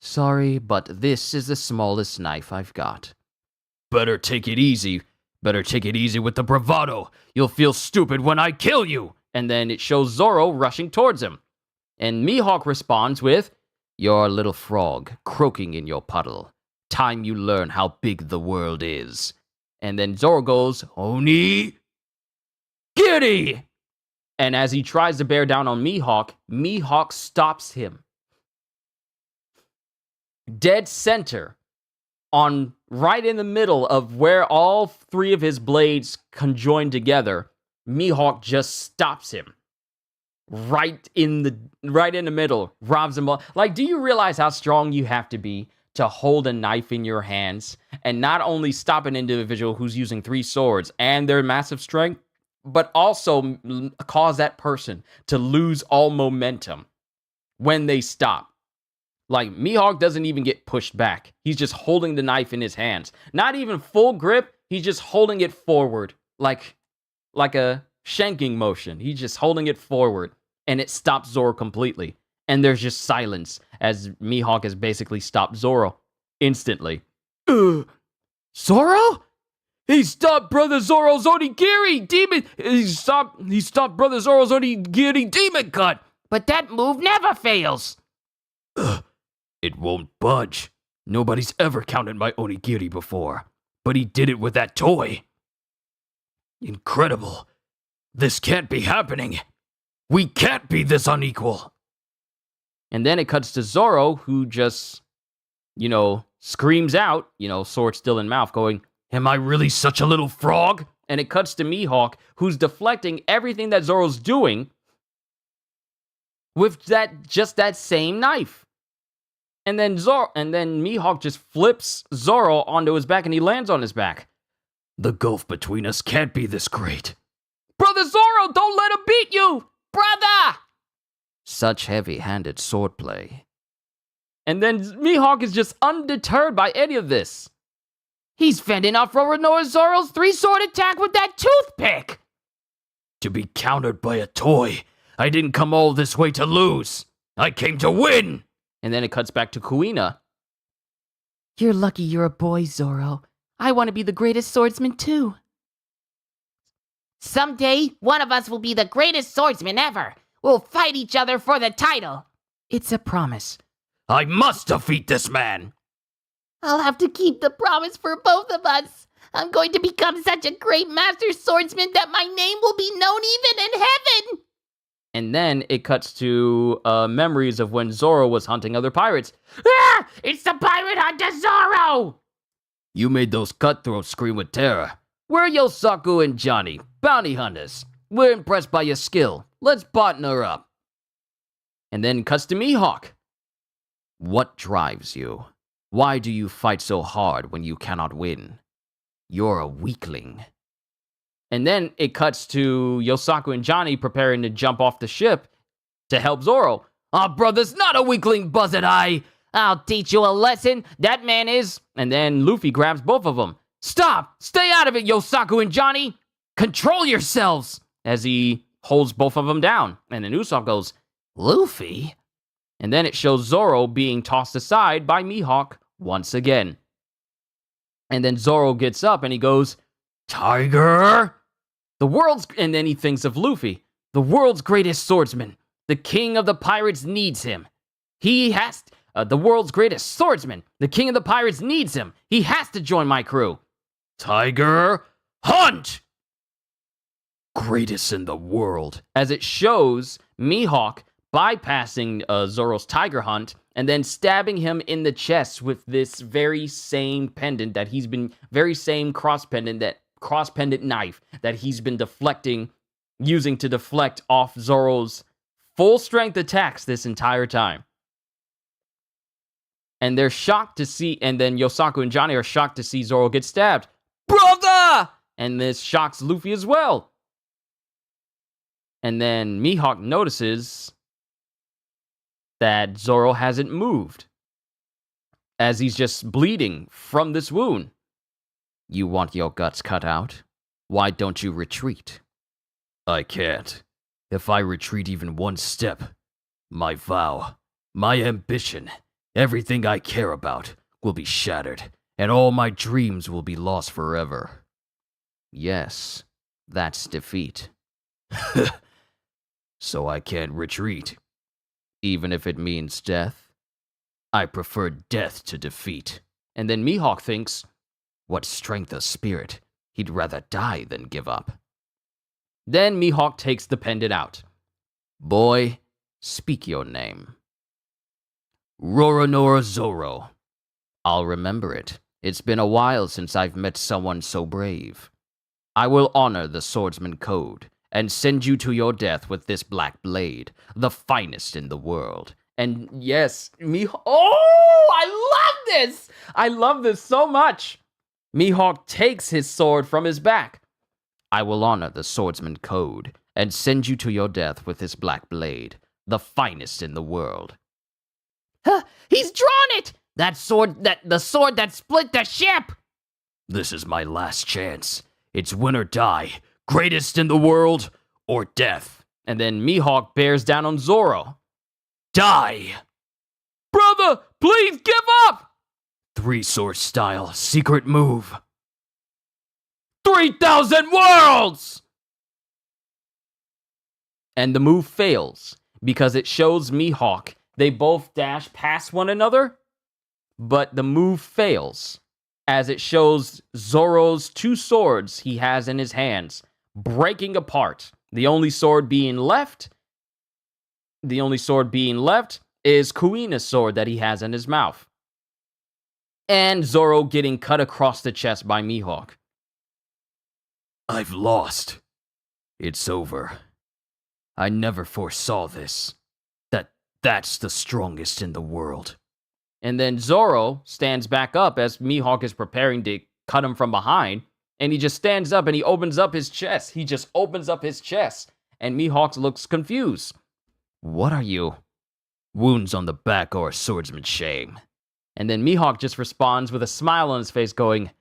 Speaker 1: Sorry, but this is the smallest knife I've got.
Speaker 2: Better take it easy. Better take it easy with the bravado. You'll feel stupid when I kill you.
Speaker 1: And then it shows Zoro rushing towards him. And Mihawk responds with, You're a little frog, croaking in your puddle. Time you learn how big the world is. And then Zoro goes,
Speaker 2: Oni!
Speaker 1: Giddy! And as he tries to bear down on Mihawk, Mihawk stops him. Dead center. Right in the middle of where all 3 of his blades conjoin together, Mihawk just stops him. Right in the middle, robs him. Like, do you realize how strong you have to be to hold a knife in your hands and not only stop an individual who's using 3 swords and their massive strength, but also cause that person to lose all momentum when they stop? Like, Mihawk doesn't even get pushed back. He's just holding the knife in his hands. Not even full grip. He's just holding it forward. Like a shanking motion. He's just holding it forward. And it stops Zoro completely. And there's just silence as Mihawk has basically stopped Zoro instantly.
Speaker 2: Zoro? He stopped Brother Zoro's onigiri demon. He stopped Brother Zoro's onigiri demon cut.
Speaker 4: But that move never fails.
Speaker 2: It won't budge. Nobody's ever counted my onigiri before, but he did it with that toy. Incredible. This can't be happening. We can't be this unequal.
Speaker 1: And then it cuts to Zoro, who just, screams out, sword still in mouth, going,
Speaker 2: Am I really such a little frog?
Speaker 1: And it cuts to Mihawk, who's deflecting everything that Zoro's doing with that same knife. And then Mihawk just flips Zoro onto his back and he lands on his back.
Speaker 2: The gulf between us can't be this great.
Speaker 1: Brother Zoro, don't let him beat you! Brother!
Speaker 2: Such heavy-handed swordplay.
Speaker 1: And then Mihawk is just undeterred by any of this.
Speaker 4: He's fending off Roronoa Zoro's 3-sword attack with that toothpick!
Speaker 2: To be countered by a toy. I didn't come all this way to lose. I came to win!
Speaker 1: And then it cuts back to Kuina.
Speaker 4: You're lucky you're a boy, Zoro. I want to be the greatest swordsman too. Someday, one of us will be the greatest swordsman ever. We'll fight each other for the title. It's a promise.
Speaker 2: I must defeat this man.
Speaker 4: I'll have to keep the promise for both of us. I'm going to become such a great master swordsman that my name will be known even in heaven.
Speaker 1: And then it cuts to memories of when Zoro was hunting other pirates.
Speaker 4: Ah! It's the pirate hunter Zoro!
Speaker 2: You made those cutthroats scream with terror.
Speaker 1: We're Yosaku and Johnny, bounty hunters. We're impressed by your skill. Let's partner up. And then cuts to Mihawk. What drives you? Why do you fight so hard when you cannot win? You're a weakling. And then it cuts to Yosaku and Johnny preparing to jump off the ship to help Zoro. Our brother's not a weakling, Buzzard Eye.
Speaker 4: I'll teach you a lesson.
Speaker 1: That man is. And then Luffy grabs both of them. Stop! Stay out of it, Yosaku and Johnny! Control yourselves! As he holds both of them down. And then Usopp goes, Luffy? And then it shows Zoro being tossed aside by Mihawk once again. And then Zoro gets up and he goes, Tiger! And then he thinks of Luffy. The world's greatest swordsman. The king of the pirates needs him. The world's greatest swordsman. The king of the pirates needs him. He has to join my crew. Tiger, hunt! Greatest in the world. As it shows Mihawk bypassing Zoro's tiger hunt and then stabbing him in the chest with this very same pendant that he's been, very same cross pendant knife that he's been using to deflect off Zoro's full strength attacks this entire time. And they're shocked to see, and then Yosaku and Johnny are shocked to see Zoro get stabbed. Brother! And this shocks Luffy as well. And then Mihawk notices that Zoro hasn't moved, as he's just bleeding from this wound. You want your guts cut out? Why don't you retreat?
Speaker 2: I can't. If I retreat even one step, my vow, my ambition, everything I care about will be shattered, and all my dreams will be lost forever.
Speaker 1: Yes, that's defeat.
Speaker 2: So I can't retreat.
Speaker 1: Even if it means death?
Speaker 2: I prefer death to defeat.
Speaker 1: And then Mihawk thinks, what strength of spirit. He'd rather die than give up. Then Mihawk takes the pendant out. Boy, speak your name.
Speaker 2: Roronoa Zoro.
Speaker 1: I'll remember it. It's been a while since I've met someone so brave. I will honor the swordsman code and send you to your death with this black blade, the finest in the world. And yes, I love this! I love this so much! Mihawk takes his sword from his back. I will honor the swordsman code and send you to your death with this black blade, the finest in the world.
Speaker 4: He's drawn it! The sword that split the ship!
Speaker 2: This is my last chance. It's win or die. Greatest in the world or death.
Speaker 1: And then Mihawk bears down on Zoro.
Speaker 2: Die!
Speaker 1: Brother, please give up!
Speaker 2: 3-sword style, secret move.
Speaker 1: 3,000 worlds! And the move fails because it shows Mihawk. They both dash past one another, but the move fails as it shows Zoro's 2 swords he has in his hands breaking apart. The only sword being left is Kuina's sword that he has in his mouth. And Zoro getting cut across the chest by Mihawk.
Speaker 2: I've lost. It's over. I never foresaw this. That's the strongest in the world.
Speaker 1: And then Zoro stands back up as Mihawk is preparing to cut him from behind. And he just stands up and he opens up his chest. He just opens up his chest. And Mihawk looks confused. What are you?
Speaker 2: Wounds on the back are a swordsman's shame.
Speaker 1: And then Mihawk just responds with a smile on his face going,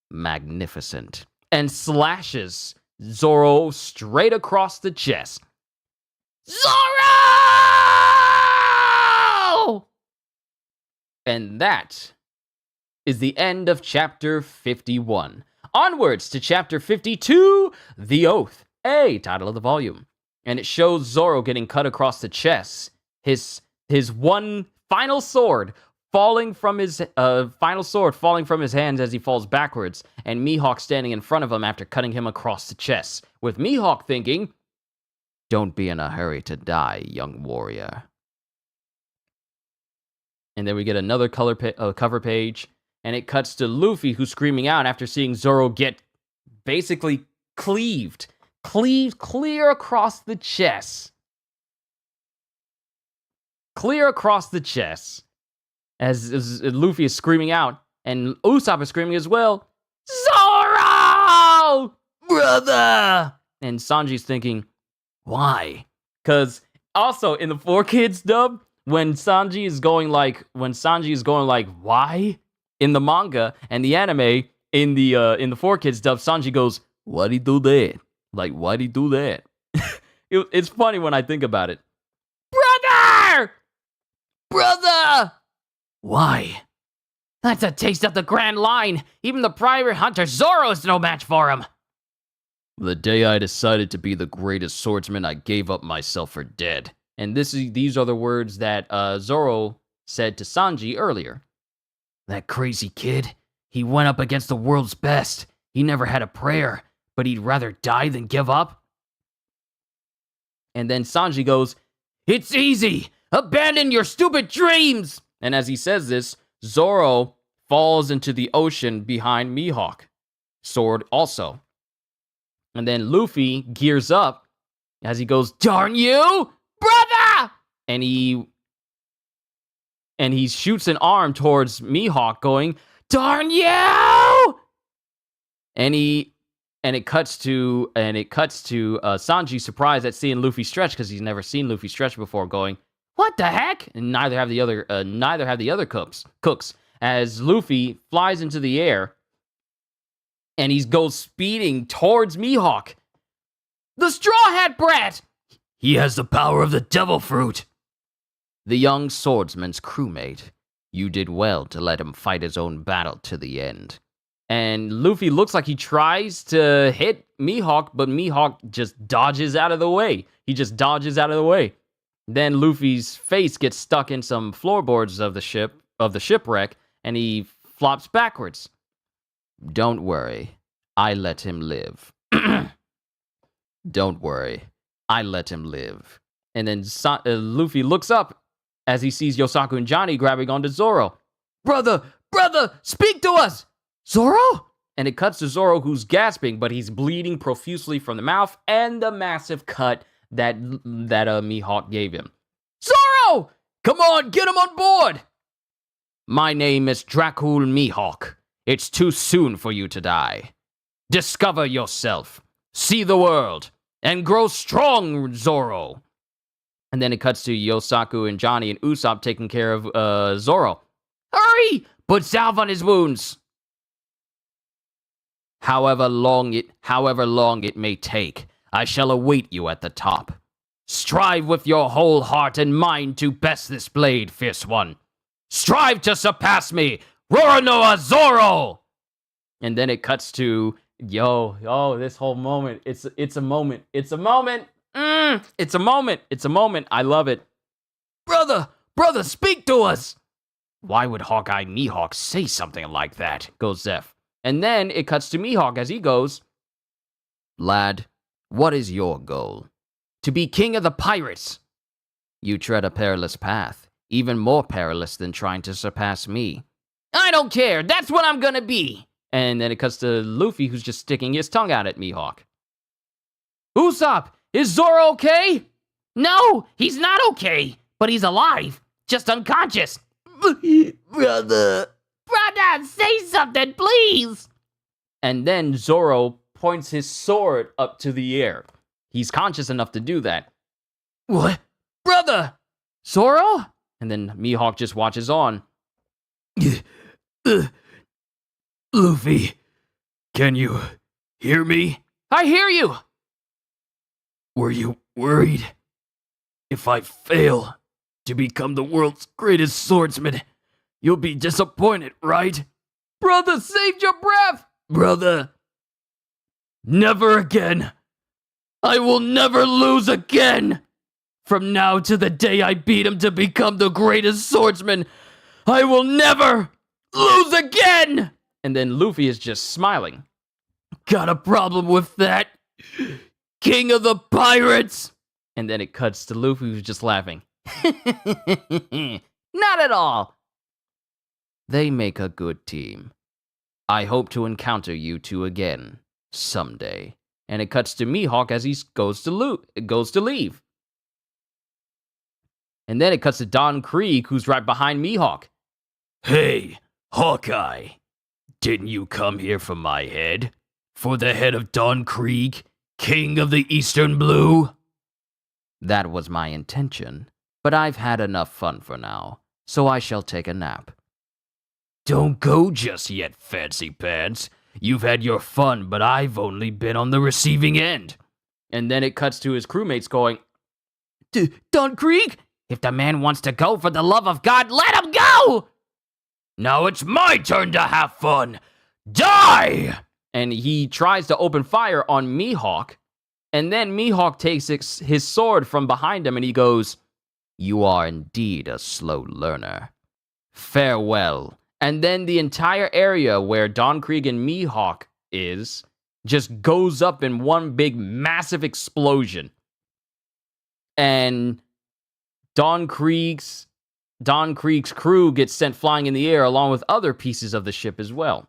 Speaker 1: magnificent. And slashes Zoro straight across the chest.
Speaker 4: Zoro!
Speaker 1: And that is the end of chapter 51. Onwards to chapter 52, The Oath, title of the volume. And it shows Zoro getting cut across the chest. His one final sword falling from his final sword falling from his hands as he falls backwards, and Mihawk standing in front of him after cutting him across the chest, with Mihawk thinking, "Don't be in a hurry to die, young warrior." And then we get another cover page, and it cuts to Luffy, who's screaming out after seeing Zoro get basically cleaved clear across the chest. Clear across the chest. As Luffy is screaming out, and Usopp is screaming as well, "Zoro! Brother!" And Sanji's thinking, why? Because also in the 4Kids dub, when Sanji is going like, why? In the manga and the anime, in the 4Kids dub, Sanji goes, "Why'd he do that? Like, why'd he do that?" It's funny when I think about it. Brother! Brother! Why?
Speaker 4: That's a taste of the Grand Line. Even the Pirate Hunter Zoro is no match for him.
Speaker 2: The day I decided to be the greatest swordsman, I gave up myself for dead.
Speaker 1: And these are the words that Zoro said to Sanji earlier.
Speaker 3: That crazy kid, he went up against the world's best. He never had a prayer, but he'd rather die than give up.
Speaker 1: And then Sanji goes, "It's easy! Abandon your stupid dreams!" And as he says this, Zoro falls into the ocean behind Mihawk. Sword also. And then Luffy gears up as he goes, "Darn you, brother!" And he shoots an arm towards Mihawk going, "Darn you!" And it cuts to Sanji surprised at seeing Luffy stretch, because he's never seen Luffy stretch before, going, "What the heck?" And neither have the other cooks. As Luffy flies into the air, and he goes speeding towards Mihawk. "The Straw Hat Brat!
Speaker 3: He has the power of the devil fruit."
Speaker 2: The young swordsman's crewmate. You did well to let him fight his own battle to the end.
Speaker 1: And Luffy looks like he tries to hit Mihawk, but Mihawk just dodges out of the way. Then Luffy's face gets stuck in some floorboards of the shipwreck, and he flops backwards.
Speaker 2: Don't worry, I let him live. Don't worry, I let him live.
Speaker 1: And then Luffy looks up as he sees Yosaku and Johnny grabbing onto Zoro. Brother, speak to us! Zoro? And it cuts to Zoro, who's gasping, but he's bleeding profusely from the mouth and the massive cut that Mihawk gave him. Zoro! Come on, get him on board!
Speaker 2: My name is Dracul Mihawk. It's too soon for you to die. Discover yourself, see the world, and grow strong, Zoro.
Speaker 1: And then it cuts to Yosaku and Johnny and Usopp taking care of Zoro. Hurry! Put salve on his wounds.
Speaker 2: However long it may take, I shall await you at the top. Strive with your whole heart and mind to best this blade, fierce one. Strive to surpass me, Roronoa Zoro!
Speaker 1: And then it cuts to, this whole moment. It's a moment. It's a moment. I love it. Brother, speak to us!
Speaker 3: Why would Hawkeye Mihawk say something like that?
Speaker 1: Goes Zeph. And then it cuts to Mihawk as he goes,
Speaker 2: Lad, what is your goal?
Speaker 1: To be king of the pirates.
Speaker 2: You tread a perilous path, even more perilous than trying to surpass me.
Speaker 4: I don't care, that's what I'm gonna be.
Speaker 1: And then it cuts to Luffy, who's just sticking his tongue out at Mihawk. Usopp, is Zoro okay?
Speaker 4: No, he's not okay, but he's alive, just unconscious.
Speaker 1: Brother,
Speaker 4: say something, please.
Speaker 1: And then Zoro points his sword up to the air. He's conscious enough to do that. What? Brother! Zoro? And then Mihawk just watches on.
Speaker 3: Luffy, can you hear me?
Speaker 1: I hear you!
Speaker 3: Were you worried? If I fail to become the world's greatest swordsman, you'll be disappointed, right?
Speaker 1: Brother, save your breath!
Speaker 3: Brother, never again. I will never lose again. From now to the day I beat him to become the greatest swordsman,
Speaker 1: I will never lose again! And then Luffy is just smiling.
Speaker 2: Got a problem with that? King of the pirates!
Speaker 1: And then it cuts to Luffy, who's just laughing.
Speaker 4: Not at all.
Speaker 1: They make a good team. I hope to encounter you two again someday. And it cuts to Mihawk as he goes to leave. And then it cuts to Don Krieg, who's right behind Mihawk.
Speaker 2: Hey, Hawkeye. Didn't you come here for my head? For the head of Don Krieg, King of the Eastern Blue?
Speaker 1: That was my intention, but I've had enough fun for now, so I shall take a nap.
Speaker 2: Don't go just yet, Fancy Pants. You've had your fun, but I've only been on the receiving end.
Speaker 1: And then it cuts to his crewmates going,
Speaker 4: Don Krieg? If the man wants to go, for the love of God, let him go!
Speaker 2: Now it's my turn to have fun. Die!
Speaker 1: And he tries to open fire on Mihawk. And then Mihawk takes his sword from behind him and he goes, You are indeed a slow learner. Farewell. And then the entire area where Don Krieg and Mihawk is just goes up in one big massive explosion. And Don Krieg's crew gets sent flying in the air along with other pieces of the ship as well.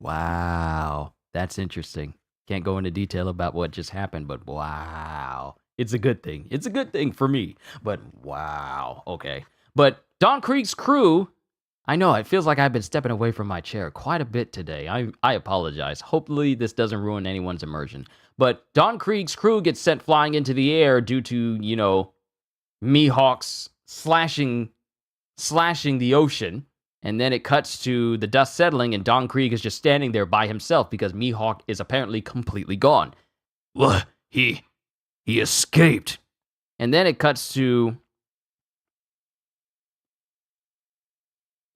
Speaker 1: Wow, that's interesting. Can't go into detail about what just happened, but wow. It's a good thing. It's a good thing for me, but wow. Okay. But Don Krieg's crew, I know it feels like I've been stepping away from my chair quite a bit today. I apologize. Hopefully this doesn't ruin anyone's immersion. But Don Krieg's crew gets sent flying into the air due to, Mihawk's slashing the ocean. And then it cuts to the dust settling, and Don Krieg is just standing there by himself because Mihawk is apparently completely gone.
Speaker 2: What? He escaped.
Speaker 1: And then it cuts to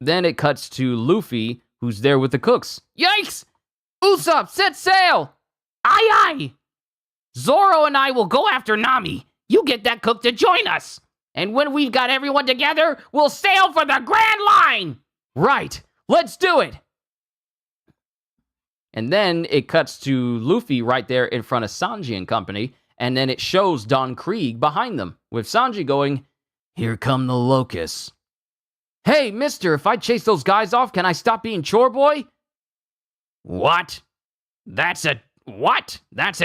Speaker 1: Luffy, who's there with the cooks.
Speaker 4: Yikes! Usopp, set sail! Aye, aye! Zoro and I will go after Nami. You get that cook to join us. And when we've got everyone together, we'll sail for the Grand Line!
Speaker 1: Right, let's do it! And then it cuts to Luffy right there in front of Sanji and company, and then it shows Don Krieg behind them, with Sanji going,
Speaker 2: Here come the locusts.
Speaker 1: Hey, mister, if I chase those guys off, can I stop being chore boy?
Speaker 3: What? That's a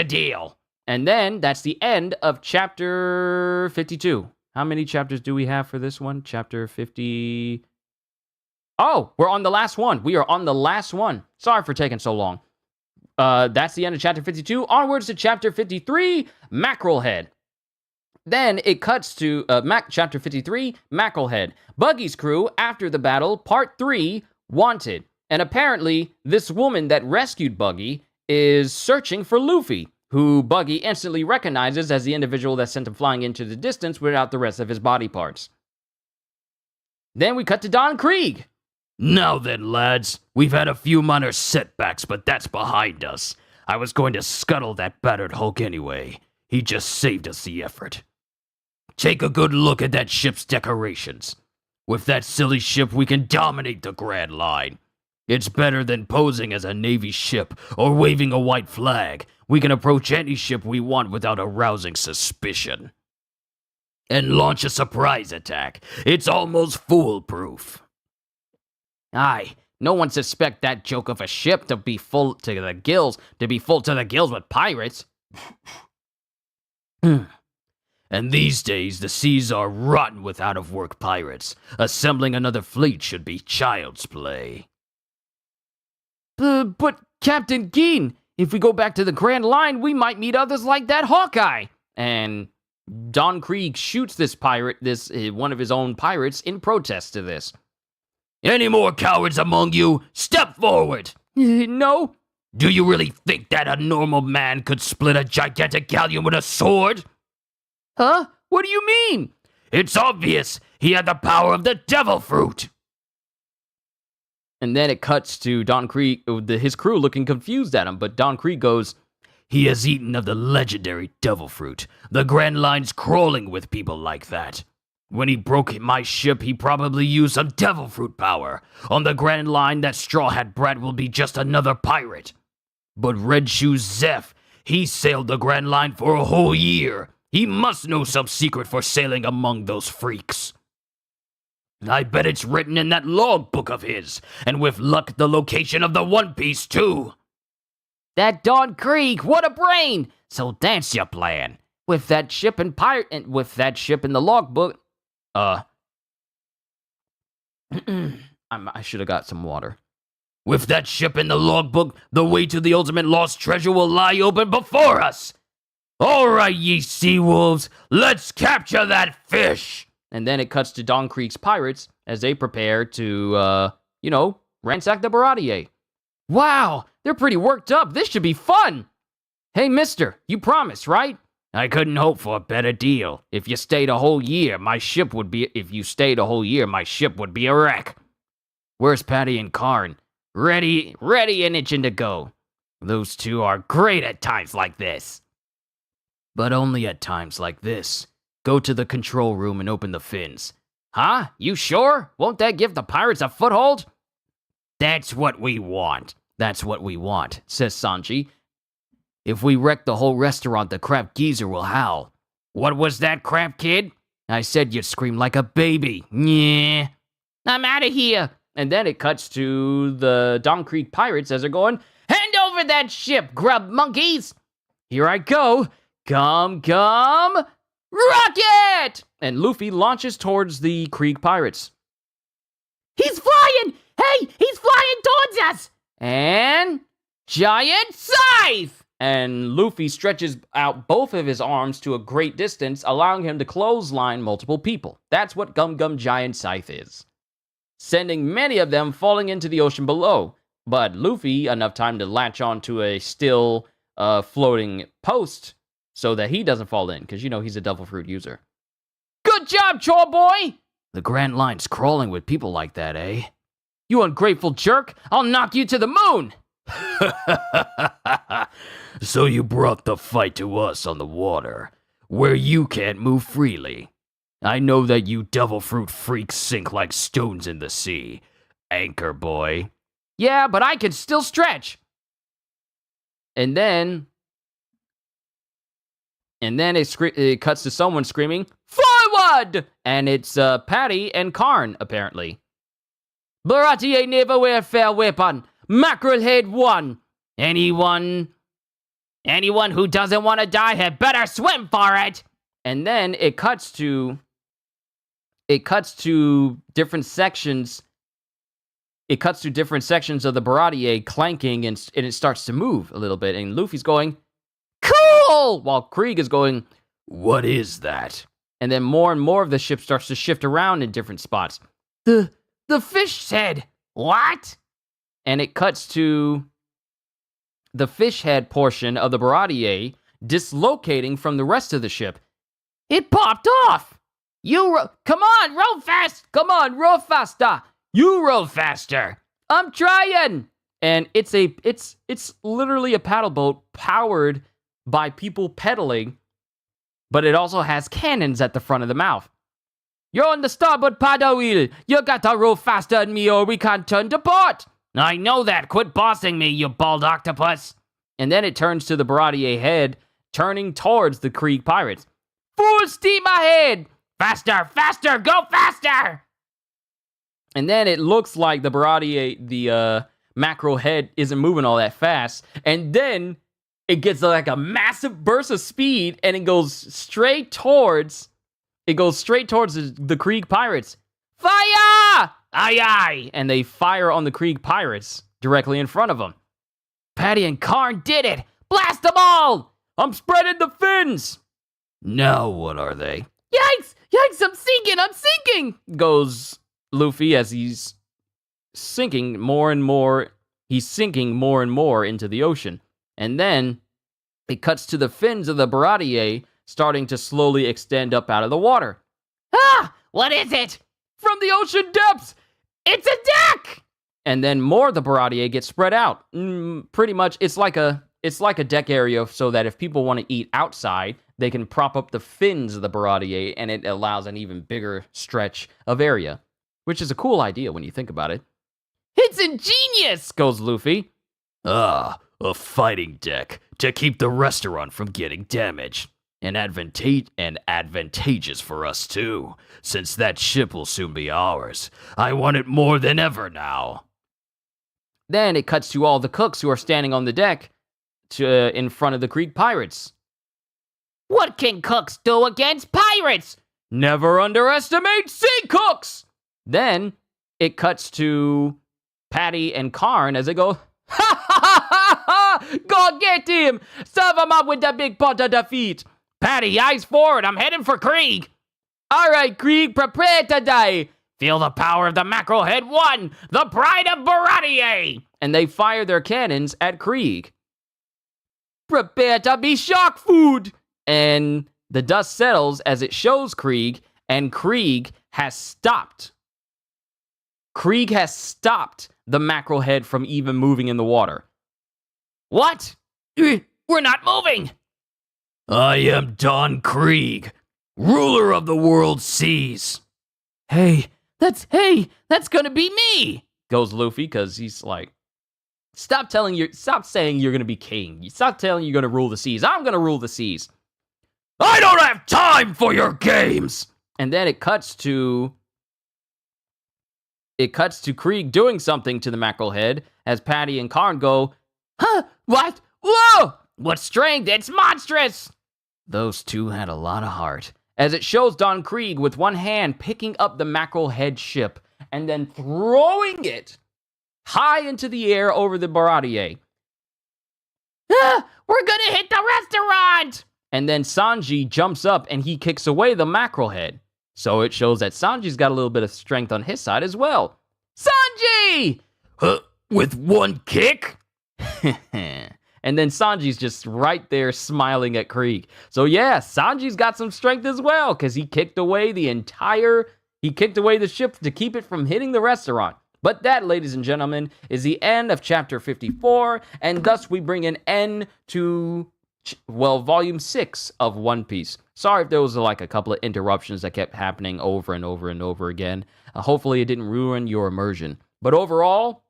Speaker 3: deal.
Speaker 1: And then that's the end of chapter 52. How many chapters do we have for this one? Chapter 50... Oh, we're on the last one. We are on the last one. Sorry for taking so long. That's the end of chapter 52. Onwards to chapter 53, Mackerel Head. Then it cuts to chapter 53, Mackerel Head. Buggy's crew, after the battle, part 3, wanted. And apparently, this woman that rescued Buggy is searching for Luffy, who Buggy instantly recognizes as the individual that sent him flying into the distance without the rest of his body parts. Then we cut to Don Krieg.
Speaker 2: Now then, lads, we've had a few minor setbacks, but that's behind us. I was going to scuttle that battered hulk anyway. He just saved us the effort. Take a good look at that ship's decorations. With that silly ship, we can dominate the Grand Line. It's better than posing as a Navy ship or waving a white flag. We can approach any ship we want without arousing suspicion. And launch a surprise attack. It's almost foolproof.
Speaker 1: Aye, no one suspect that joke of a ship to be full to the gills with pirates.
Speaker 2: And these days, the seas are rotten with out-of-work pirates. Assembling another fleet should be child's play.
Speaker 1: But Captain Geen, if we go back to the Grand Line, we might meet others like that Hawkeye. And Don Krieg shoots this pirate, one of his own pirates, in protest to this.
Speaker 2: Any more cowards among you? Step forward!
Speaker 1: No.
Speaker 2: Do you really think that a normal man could split a gigantic galleon with a sword?
Speaker 1: Huh? What do you mean?
Speaker 2: It's obvious. He had the power of the devil fruit.
Speaker 1: And then it cuts to Don Krieg, his crew looking confused at him, but Don Krieg goes,
Speaker 2: He has eaten of the legendary devil fruit. The Grand Line's crawling with people like that. When he broke my ship, he probably used some devil fruit power. On the Grand Line, that Straw Hat brat will be just another pirate. But Red Shoes Zeph, he sailed the Grand Line for a whole year. He must know some secret for sailing among those freaks. I bet it's written in that logbook of his, and with luck, the location of the One Piece, too.
Speaker 1: That Don Krieg, what a brain! So that's your plan. With that ship in the logbook, I should have got some water.
Speaker 2: With that ship in the logbook, the way to the ultimate lost treasure will lie open before us. All right, ye sea wolves, let's capture that fish.
Speaker 1: And then it cuts to Don Krieg's pirates as they prepare to, ransack the Baratie. Wow, they're pretty worked up. This should be fun. Hey, mister, you promised, right?
Speaker 3: I couldn't hope for a better deal. If you stayed a whole year, my ship would be a wreck. Where's Patty and Karn? Ready and itching to go. Those two are great at times like this.
Speaker 2: But only at times like this. Go to the control room and open the fins.
Speaker 3: Huh? You sure? Won't that give the pirates a foothold? That's what we want.
Speaker 1: That's what we want, says Sanji. If we wreck the whole restaurant, the crab geezer will howl.
Speaker 3: What was that, crab kid?
Speaker 1: I said you'd scream like a baby. Yeah.
Speaker 4: I'm out of here.
Speaker 1: And then it cuts to the Don Krieg pirates as they're going,
Speaker 4: hand over that ship, grub monkeys.
Speaker 1: Here I go. Come.
Speaker 4: Rocket!
Speaker 1: And Luffy launches towards the Krieg pirates.
Speaker 4: He's flying! Hey, he's flying towards us!
Speaker 1: And giant scythe! And Luffy stretches out both of his arms to a great distance, allowing him to clothesline multiple people. That's what Gum Giant Scythe is. Sending many of them falling into the ocean below. But Luffy, enough time to latch onto a still floating post so that he doesn't fall in, because he's a devil fruit user. Good job, Chore Boy!
Speaker 2: The Grand Line's crawling with people like that, eh?
Speaker 1: You ungrateful jerk! I'll knock you to the moon!
Speaker 2: So you brought the fight to us on the water, where you can't move freely. I know that you devil fruit freaks sink like stones in the sea. Anchor boy.
Speaker 1: Yeah, but I can still stretch. And then it cuts to someone screaming, forward! And it's Patty and Karn, apparently. Baratie never wear fair weapon. Mackerel head one. Anyone who doesn't want to die had better swim for it. And then it cuts to different sections. It cuts to different sections of the Baratie clanking, and it starts to move a little bit. And Luffy's going, cool! While Krieg is going,
Speaker 2: what is that?
Speaker 1: And then more and more of the ship starts to shift around in different spots. The fish said, what? And it cuts to the fish head portion of the Baratie dislocating from the rest of the ship.
Speaker 4: It popped off! Come on, row fast! Come on, row faster!
Speaker 3: You row faster!
Speaker 1: I'm trying! And it's literally a paddle boat powered by people pedaling, but it also has cannons at the front of the mouth. You're on the starboard paddle wheel. You gotta row faster than me or we can't turn to port.
Speaker 3: I know that. Quit bossing me, you bald octopus.
Speaker 1: And then it turns to the Baratie head, turning towards the Krieg pirates. Full steam ahead!
Speaker 3: Faster, faster, go faster!
Speaker 1: And then it looks like the Baratie, the mackerel head isn't moving all that fast. And then it gets like a massive burst of speed and it goes straight towards the Krieg pirates. Fire!
Speaker 3: Aye, aye!
Speaker 1: And they fire on the Krieg pirates directly in front of them.
Speaker 4: Patty and Karn did it! Blast them all!
Speaker 1: I'm spreading the fins!
Speaker 2: Now what are they?
Speaker 4: Yikes! Yikes, I'm sinking!
Speaker 1: Goes Luffy as he's sinking more and more. He's sinking more and more into the ocean. And then it cuts to the fins of the Baratie starting to slowly extend up out of the water.
Speaker 4: Ah! What is it?
Speaker 1: From the ocean depths!
Speaker 4: It's a deck!
Speaker 1: And then more of the Baratie gets spread out. Pretty much, it's like a deck area so that if people want to eat outside, they can prop up the fins of the Baratie and it allows an even bigger stretch of area. Which is a cool idea when you think about it.
Speaker 4: It's ingenious,
Speaker 1: goes Luffy.
Speaker 2: Ah, a fighting deck to keep the restaurant from getting damaged. And advantageous for us too, since that ship will soon be ours. I want it more than ever now.
Speaker 1: Then it cuts to all the cooks who are standing on the deck in front of the Krieg pirates.
Speaker 4: What can cooks do against pirates?
Speaker 1: Never underestimate sea cooks! Then it cuts to Patty and Karn as they go, ha ha ha ha ha! Go get him! Serve him up with the big pot of defeat!
Speaker 3: Patty, eyes forward, I'm heading for Krieg!
Speaker 1: Alright, Krieg, prepare to die!
Speaker 3: Feel the power of the mackerel head one, the pride of Baratie!
Speaker 1: And they fire their cannons at Krieg. Prepare to be shark food! And the dust settles as it shows Krieg, and Krieg has stopped. Krieg has stopped the mackerel head from even moving in the water.
Speaker 3: What? We're not moving!
Speaker 2: I am Don Krieg, ruler of the world seas.
Speaker 4: Hey, that's gonna be me!
Speaker 1: Goes Luffy, because he's like, stop saying you're gonna be king. Stop telling you're gonna rule the seas. I'm gonna rule the seas.
Speaker 2: I don't have time for your games!
Speaker 1: And then it cuts to Krieg doing something to the mackerel head as Patty and Karn go,
Speaker 4: huh? What? Whoa!
Speaker 3: What strength? It's monstrous!
Speaker 1: Those two had a lot of heart. As it shows Don Krieg with one hand picking up the mackerel head ship and then throwing it high into the air over the Baratie.
Speaker 4: Ah, we're gonna hit the restaurant!
Speaker 1: And then Sanji jumps up and he kicks away the mackerel head. So it shows that Sanji's got a little bit of strength on his side as well. Sanji!
Speaker 2: With one kick?
Speaker 1: And then Sanji's just right there smiling at Krieg. So yeah, Sanji's got some strength as well, because he kicked away the ship to keep it from hitting the restaurant. But that, ladies and gentlemen, is the end of chapter 54, and thus we bring an end to, volume 6 of One Piece. Sorry if there was like a couple of interruptions that kept happening over and over and over again. Hopefully it didn't ruin your immersion. But overall,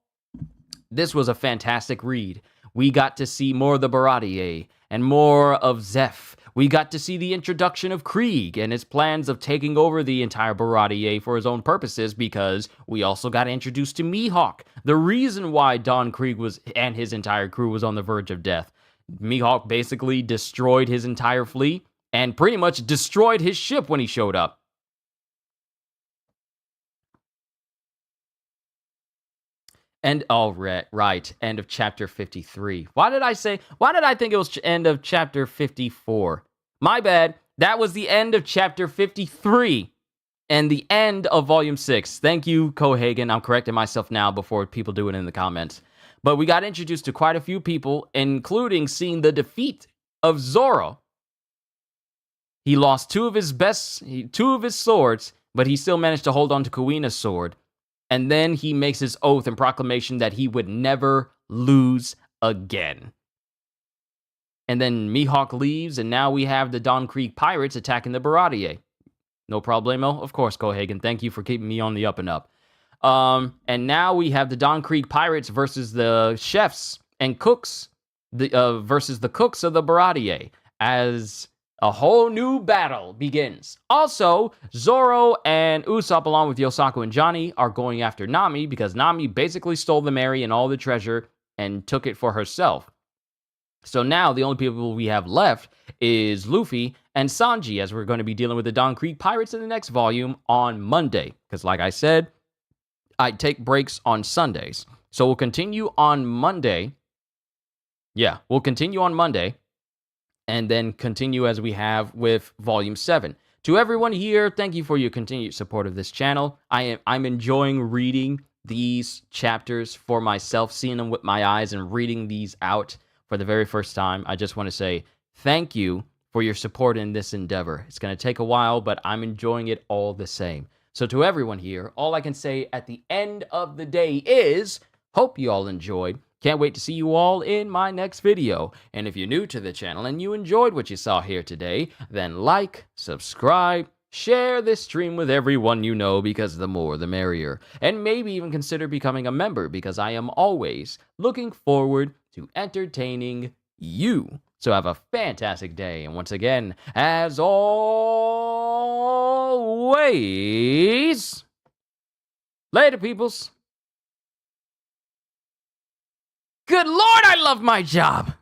Speaker 1: this was a fantastic read. We got to see more of the Baratie and more of Zeph. We got to see the introduction of Krieg and his plans of taking over the entire Baratie for his own purposes, because we also got introduced to Mihawk, the reason why Don Krieg and his entire crew was on the verge of death. Mihawk basically destroyed his entire fleet and pretty much destroyed his ship when he showed up. And right, end of chapter 53. Why did I think it was end of chapter 54? My bad. That was the end of chapter 53 and the end of volume 6. Thank you, Cohagen. I'm correcting myself now before people do it in the comments. But we got introduced to quite a few people, including seeing the defeat of Zoro. He lost two of his swords, but he still managed to hold on to Kuina's sword. And then he makes his oath and proclamation that he would never lose again. And then Mihawk leaves, and now we have the Dawn Creek Pirates attacking the Baratie. No problemo. Of course, Kohagen. Thank you for keeping me on the up and up. And now we have the Dawn Creek Pirates versus the chefs and cooks, versus the cooks of the Baratie, as a whole new battle begins. Also, Zoro and Usopp, along with Yosaku and Johnny, are going after Nami because Nami basically stole the Mary and all the treasure and took it for herself. So now the only people we have left is Luffy and Sanji, as we're going to be dealing with the Dawn Creek Pirates in the next volume on Monday. Because like I said, I take breaks on Sundays. So we'll continue on Monday. Yeah, we'll continue on Monday. And then continue as we have with Volume 7. To everyone here, thank you for your continued support of this channel. I'm enjoying reading these chapters for myself, seeing them with my eyes and reading these out for the very first time. I just want to say thank you for your support in this endeavor. It's going to take a while, but I'm enjoying it all the same. So to everyone here, all I can say at the end of the day is, hope you all enjoyed. Can't wait to see you all in my next video. And if you're new to the channel and you enjoyed what you saw here today, then like, subscribe, share this stream with everyone you know, because the more the merrier. And maybe even consider becoming a member, because I am always looking forward to entertaining you. So have a fantastic day. And once again, as always, later, peoples. Good Lord, I love my job.